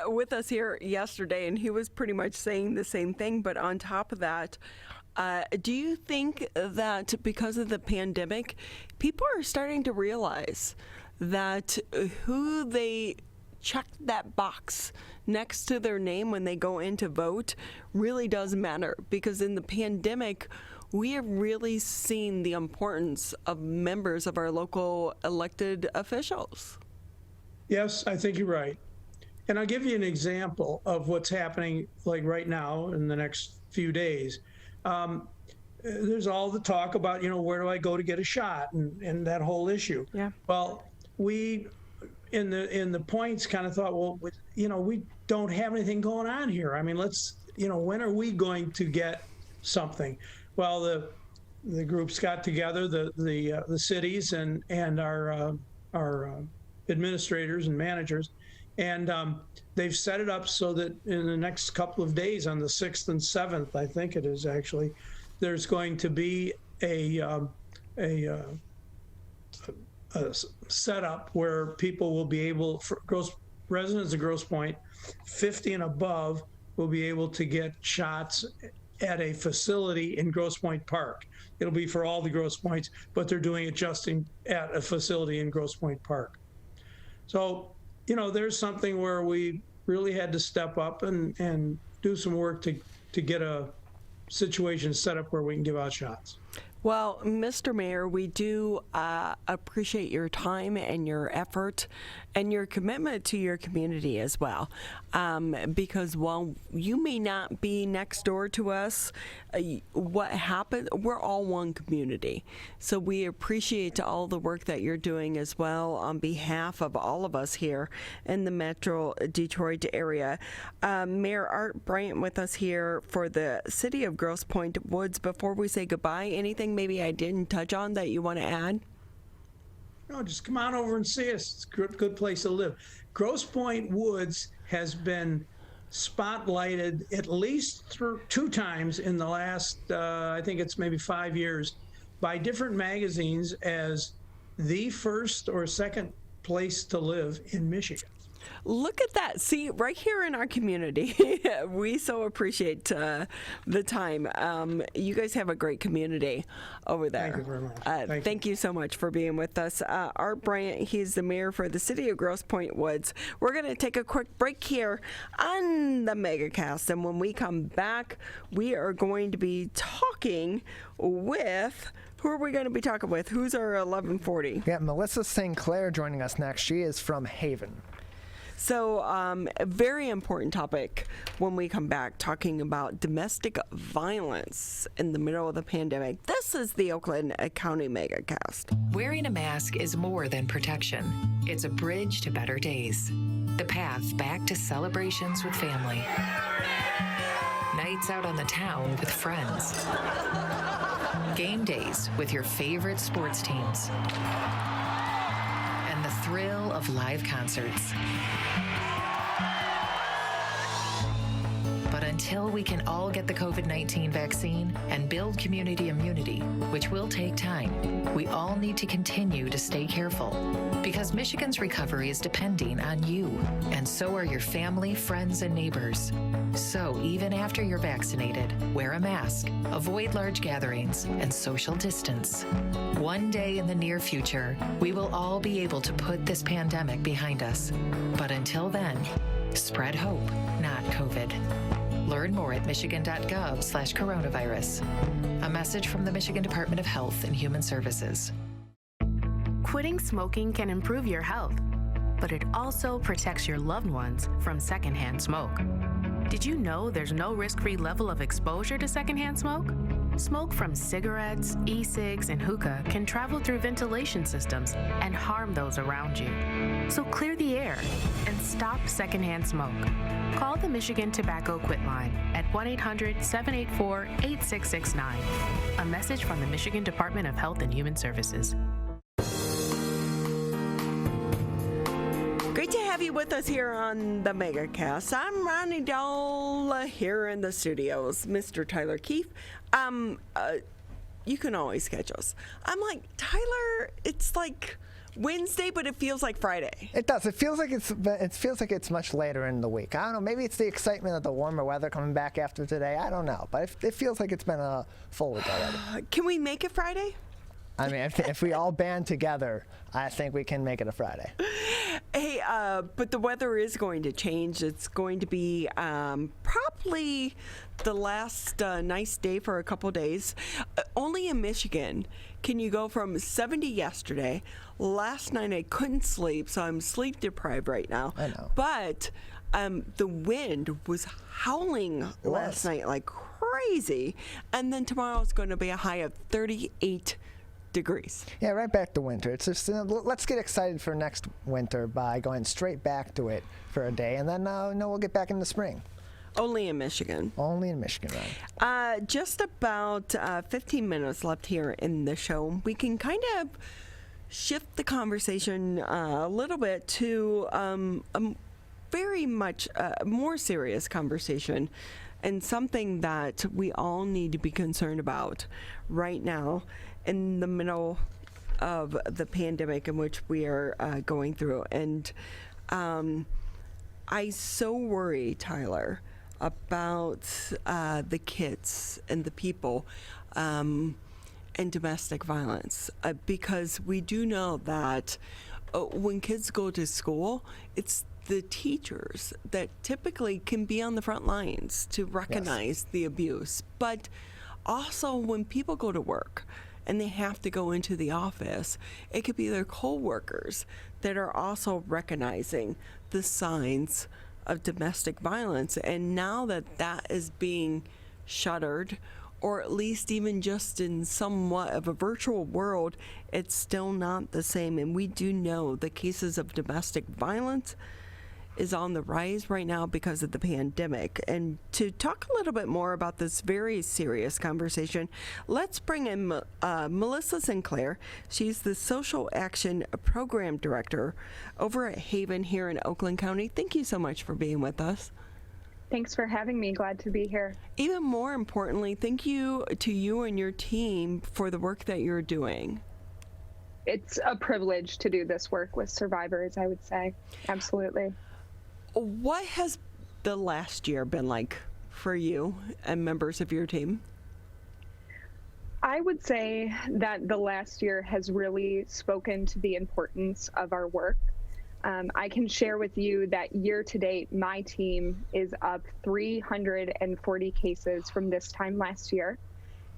with us here yesterday, and he was pretty much saying the same thing. But on top of that, do you think that because of the pandemic, people are starting to realize that who they check that box next to their name when they go in to vote really does matter? Because in the pandemic, we have really seen the importance of members of our local elected officials. Yes, I think you're right. And I'll give you an example of what's happening like right now in the next few days. There's all the talk about, where do I go to get a shot and that whole issue. Yeah. Well, we in the points kind of thought, well, we don't have anything going on here. I mean, let's, when are we going to get something? Well, the groups got together, the cities and our administrators and managers, and they've set it up so that in the next couple of days, on the 6th and 7th, I think it is actually, there's going to be a setup where people will be able, for residents of Grosse Pointe, 50 and above, will be able to get shots at a facility in Grosse Pointe Park. It'll be for all the Grosse Pointes, but they're doing it just at a facility in Grosse Pointe Park. So, there's something where we really had to step up and do some work to get a situation set up where we can give out shots. Well, Mr. Mayor, we do appreciate your time and your effort and your commitment to your community as well. Because while you may not be next door to us, what happened, we're all one community. So we appreciate all the work that you're doing as well on behalf of all of us here in the Metro Detroit area. Mayor Art Bryant with us here for the City of Grosse Pointe Woods. Before we say goodbye, anything maybe I didn't touch on that you want to add? No, just come on over and see us. It's a good place to live. Grosse Pointe Woods has been spotlighted at least 2 times in the last, I think it's maybe 5 years, by different magazines as the first or second place to live in Michigan. Look at that. See, right here in our community, we so appreciate the time. You guys have a great community over there. Thank you very much. Thank you so much for being with us. Art Bryant, he's the mayor for the City of Grosse Pointe Woods. We're going to take a quick break here on the Megacast, and when we come back, we are going to be talking with... Who are we going to be talking with? Who's our 1140? We got Melissa Sinclair joining us next. She is from Haven. So a very important topic when we come back, talking about domestic violence in the middle of the pandemic. This is the Oakland County Megacast. Wearing a mask is more than protection. It's a bridge to better days. The path back to celebrations with family. Nights out on the town with friends. Game days with your favorite sports teams. And the thrill of live concerts. But until we can all get the COVID-19 vaccine and build community immunity, which will take time, we all need to continue to stay careful. Because Michigan's recovery is depending on you, and so are your family, friends, and neighbors. So even after you're vaccinated, wear a mask, avoid large gatherings, and social distance. One day in the near future, we will all be able to put this pandemic behind us. But until then, spread hope, not COVID. Learn more at michigan.gov/coronavirus. A message from the Michigan Department of Health and Human Services. Quitting smoking can improve your health, but it also protects your loved ones from secondhand smoke. Did you know there's no risk-free level of exposure to secondhand smoke? Smoke from cigarettes, e-cigs, and hookah can travel through ventilation systems and harm those around you. So clear the air and stop secondhand smoke. Call the Michigan Tobacco Quit Line at 1-800-784-8669. A message from the Michigan Department of Health and Human Services. Great to have you with us here on the Megacast. I'm Ronnie Dahl here in the studios. Mr. Tyler Keefe. You can always catch us. I'm like, Tyler, it's like Wednesday, but it feels like Friday. It does. It feels like it's much later in the week. I don't know. Maybe it's the excitement of the warmer weather coming back after today. I don't know. But it feels like it's been a full week already. Can we make it Friday? I mean, if we all band together, I think we can make it a Friday. Hey, but the weather is going to change. It's going to be probably the last nice day for a couple days. Only in Michigan can you go from 70 yesterday. Last night I couldn't sleep, so I'm sleep deprived right now. I know. But the wind was howling last night like crazy. And then tomorrow it's going to be a high of 38 degrees. Yeah, right back to winter. It's just let's get excited for next winter by going straight back to it for a day, and then we'll get back in the spring. Only in Michigan. Only in Michigan, right? Just about 15 minutes left here in the show. We can kind of shift the conversation a little bit to a very much more serious conversation, and something that we all need to be concerned about right now in the middle of the pandemic in which we are going through. And I so worry, Tyler, about the kids and the people and domestic violence, because we do know that when kids go to school, it's the teachers that typically can be on the front lines to recognize the abuse. But also when people go to work and they have to go into the office. It could be their coworkers that are also recognizing the signs of domestic violence. And now that that is being shuttered, or at least even just in somewhat of a virtual world, it's still not the same. And we do know the cases of domestic violence is on the rise right now because of the pandemic. And to talk a little bit more about this very serious conversation, let's bring in Melissa Sinclair. She's the Social Action Program Director over at Haven here in Oakland County. Thank you so much for being with us. Thanks for having me. Glad to be here. Even more importantly, thank you to you and your team for the work that you're doing. It's a privilege to do this work with survivors, I would say. Absolutely. What has the last year been like for you and members of your team? I would say that the last year has really spoken to the importance of our work. I can share with you that year to date, my team is up 340 cases from this time last year.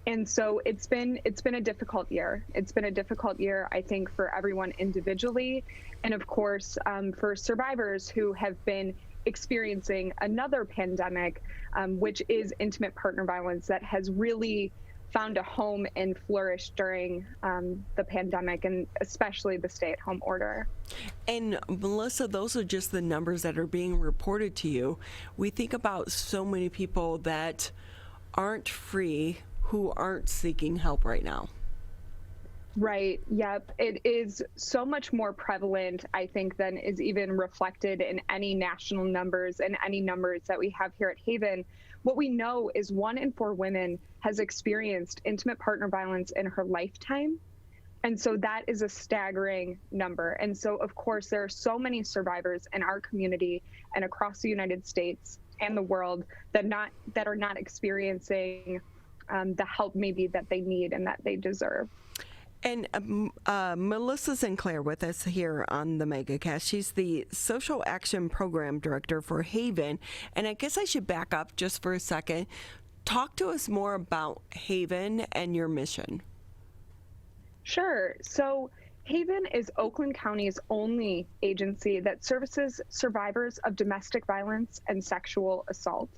And so it's been a difficult year. It's been a difficult year, I think, for everyone individually, and of course, for survivors who have been experiencing another pandemic, which is intimate partner violence that has really found a home and flourished during the pandemic, and especially the stay-at-home order. And Melissa, those are just the numbers that are being reported to you. We think about so many people that aren't free, who aren't seeking help right now. Right. Yep. It is so much more prevalent, I think, than is even reflected in any national numbers and any numbers that we have here at Haven. What we know is 1 in 4 women has experienced intimate partner violence in her lifetime. And so that is a staggering number. And so, of course, there are so many survivors in our community and across the United States and the world that are not experiencing the help maybe that they need and that they deserve. And Melissa Sinclair with us here on the Megacast. She's the Social Action Program Director for Haven. And I guess I should back up just for a second. Talk to us more about Haven and your mission. Sure. So Haven is Oakland County's only agency that services survivors of domestic violence and sexual assault.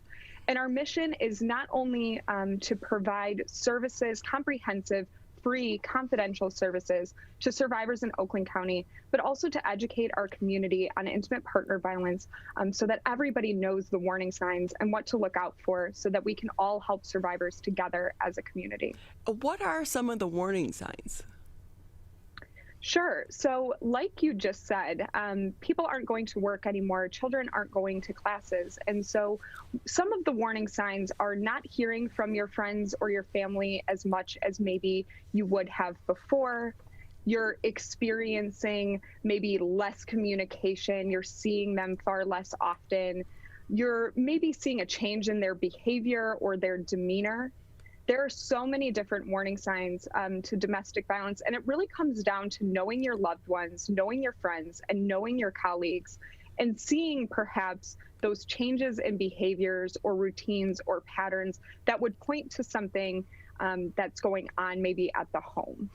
And our mission is not only to provide services, comprehensive, free, confidential services to survivors in Oakland County, but also to educate our community on intimate partner violence so that everybody knows the warning signs and what to look out for so that we can all help survivors together as a community. What are some of the warning signs? Sure. So like you just said, people aren't going to work anymore. Children aren't going to classes. And so some of the warning signs are not hearing from your friends or your family as much as maybe you would have before. You're experiencing maybe less communication. You're seeing them far less often. You're maybe seeing a change in their behavior or their demeanor. There are so many different warning signs to domestic violence, and it really comes down to knowing your loved ones, knowing your friends, and knowing your colleagues, and seeing perhaps those changes in behaviors or routines or patterns that would point to something that's going on maybe at the home.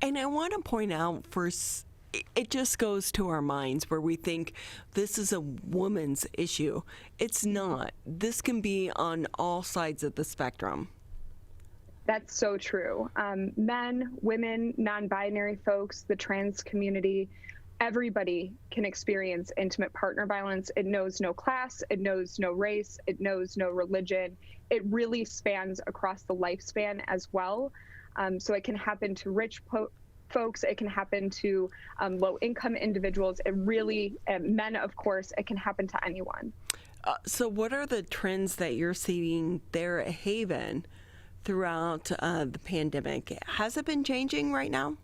And I want to point out first, it just goes to our minds where we think this is a woman's issue. It's not. This can be on all sides of the spectrum. That's so true. Men, women, non-binary folks, the trans community, everybody can experience intimate partner violence. It knows no class, it knows no race, it knows no religion. It really spans across the lifespan as well. So it can happen to rich folks, it can happen to low-income individuals. It really, men, of course, it can happen to anyone. So what are the trends that you're seeing there at Haven throughout the pandemic? Has it been changing right now?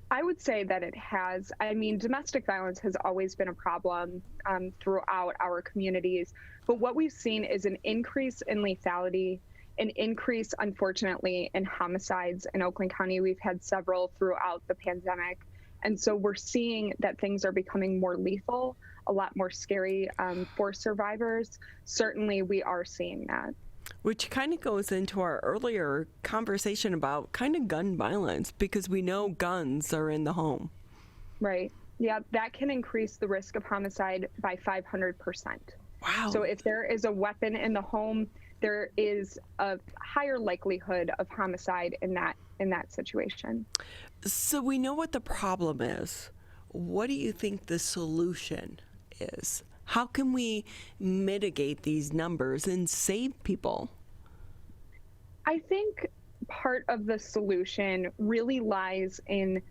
I would say that it has. I mean, domestic violence has always been a problem throughout our communities, but what we've seen is an increase in lethality, an increase, unfortunately, in homicides in Oakland County. We've had several throughout the pandemic, and so we're seeing that things are becoming more lethal, a lot more scary for survivors. Certainly, we are seeing that. Which kind of goes into our earlier conversation about kind of gun violence, because we know guns are in the home. Right. Yeah, that can increase the risk of homicide by 500%. Wow. So if there is a weapon in the home, there is a higher likelihood of homicide in that situation. So we know what the problem is. What do you think the solution is? How can we mitigate these numbers and save people? I think part of the solution really lies in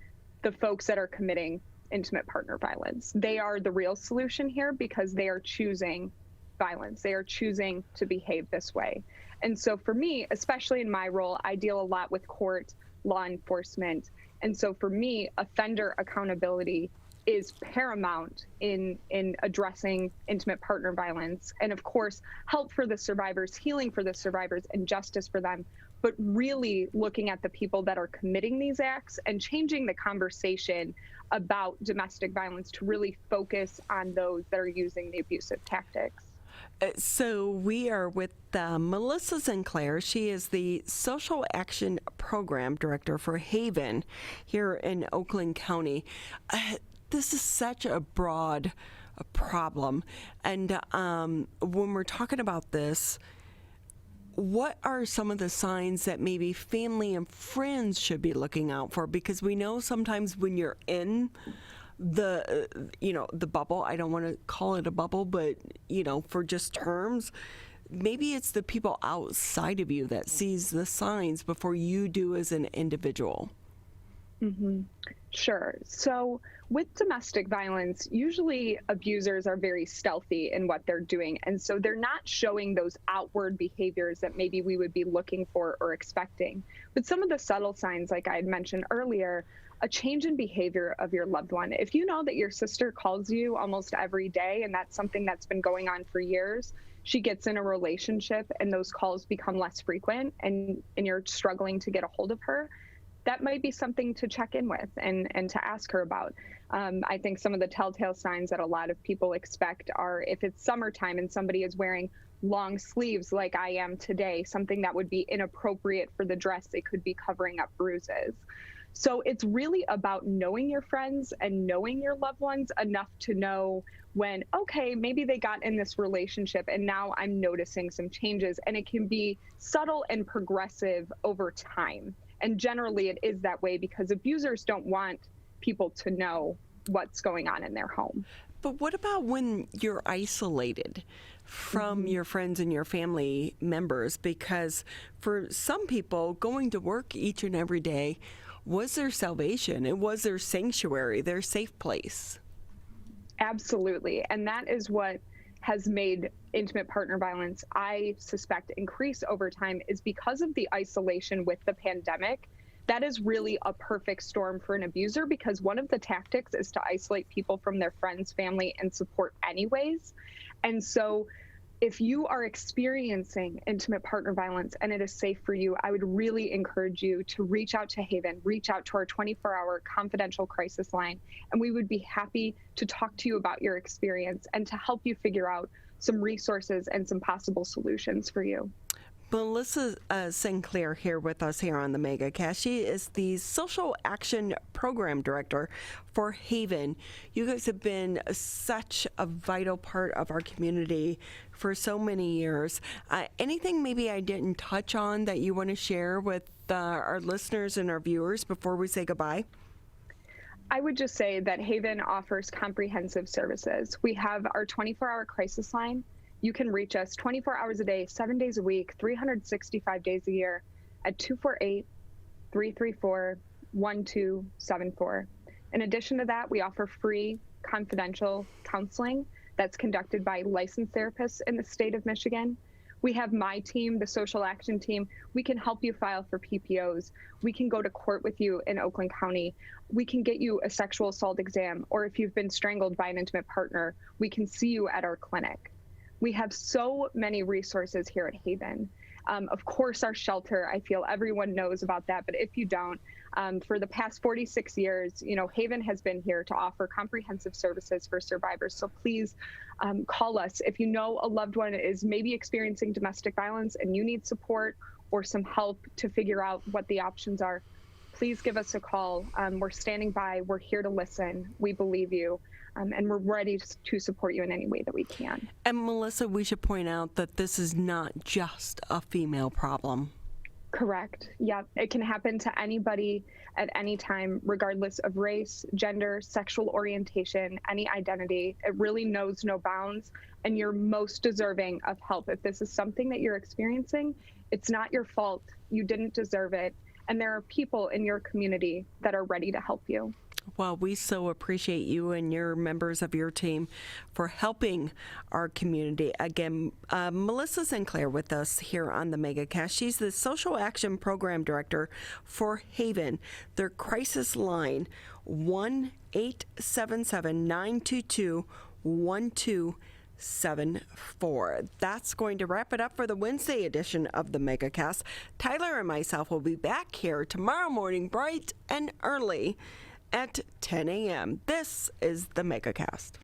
the folks that are committing intimate partner violence. They are the real solution here because they are choosing violence. They are choosing to behave this way. And so for me, especially in my role, I deal a lot with court, law enforcement. And so for me, offender accountability is paramount in addressing intimate partner violence. And of course, help for the survivors, healing for the survivors, and justice for them. But really looking at the people that are committing these acts and changing the conversation about domestic violence to really focus on those that are using the abusive tactics. So we are with Melissa Sinclair. She is the Social Action Program Director for Haven here in Oakland County. This is such a broad problem. And when we're talking about this, what are some of the signs that maybe family and friends should be looking out for? Because we know sometimes when you're in the bubble, I don't want to call it a bubble, but, for just terms, maybe it's the people outside of you that sees the signs before you do as an individual. Mm-hmm. Sure. So with domestic violence, usually abusers are very stealthy in what they're doing. And so they're not showing those outward behaviors that maybe we would be looking for or expecting. But some of the subtle signs, like I had mentioned earlier, a change in behavior of your loved one. If you know that your sister calls you almost every day, and that's something that's been going on for years, she gets in a relationship and those calls become less frequent and you're struggling to get a hold of her, that might be something to check in with and to ask her about. I think some of the telltale signs that a lot of people expect are if it's summertime and somebody is wearing long sleeves like I am today, something that would be inappropriate for the dress, they could be covering up bruises. So it's really about knowing your friends and knowing your loved ones enough to know when, okay, maybe they got in this relationship and now I'm noticing some changes, and it can be subtle and progressive over time. And generally it is that way because abusers don't want people to know what's going on in their home. But what about when you're isolated from your friends and your family members? Because for some people, going to work each and every day was their salvation. It was their sanctuary, their safe place. Absolutely. And that is what has made intimate partner violence, I suspect, increase over time is because of the isolation with the pandemic. That is really a perfect storm for an abuser because one of the tactics is to isolate people from their friends, family, and support anyways. And so if you are experiencing intimate partner violence and it is safe for you, I would really encourage you to reach out to Haven, reach out to our 24-hour confidential crisis line, and we would be happy to talk to you about your experience and to help you figure out some resources and some possible solutions for you. Melissa Sinclair here with us here on the Megacast. She is the Social Action Program Director for Haven. You guys have been such a vital part of our community for so many years. Anything maybe I didn't touch on that you want to share with our listeners and our viewers before we say goodbye? I would just say that Haven offers comprehensive services. We have our 24-hour crisis line. You can reach us 24 hours a day, 7 days a week, 365 days a year at 248-334-1274. In addition to that, we offer free confidential counseling that's conducted by licensed therapists in the state of Michigan. We have my team, the social action team. We can help you file for PPOs. We can go to court with you in Oakland County. We can get you a sexual assault exam, or if you've been strangled by an intimate partner, we can see you at our clinic. We have so many resources here at Haven. Of course, our shelter, I feel everyone knows about that, but if you don't, For the past 46 years, Haven has been here to offer comprehensive services for survivors. So please call us if you know a loved one is maybe experiencing domestic violence and you need support or some help to figure out what the options are. Please give us a call. We're standing by. We're here to listen. We believe you. And we're ready to support you in any way that we can. And Melissa, we should point out that this is not just a female problem. Correct. Yeah, it can happen to anybody at any time, regardless of race, gender, sexual orientation, any identity. It really knows no bounds, and you're most deserving of help. If this is something that you're experiencing, it's not your fault. You didn't deserve it. And there are people in your community that are ready to help you. Well, we so appreciate you and your members of your team for helping our community. Again, Melissa Sinclair with us here on the Megacast. She's the Social Action Program Director for Haven. Their crisis line, 1-877-922-1274. That's going to wrap it up for the Wednesday edition of the Megacast. Tyler and myself will be back here tomorrow morning, bright and early, at 10 a.m. This is the Megacast.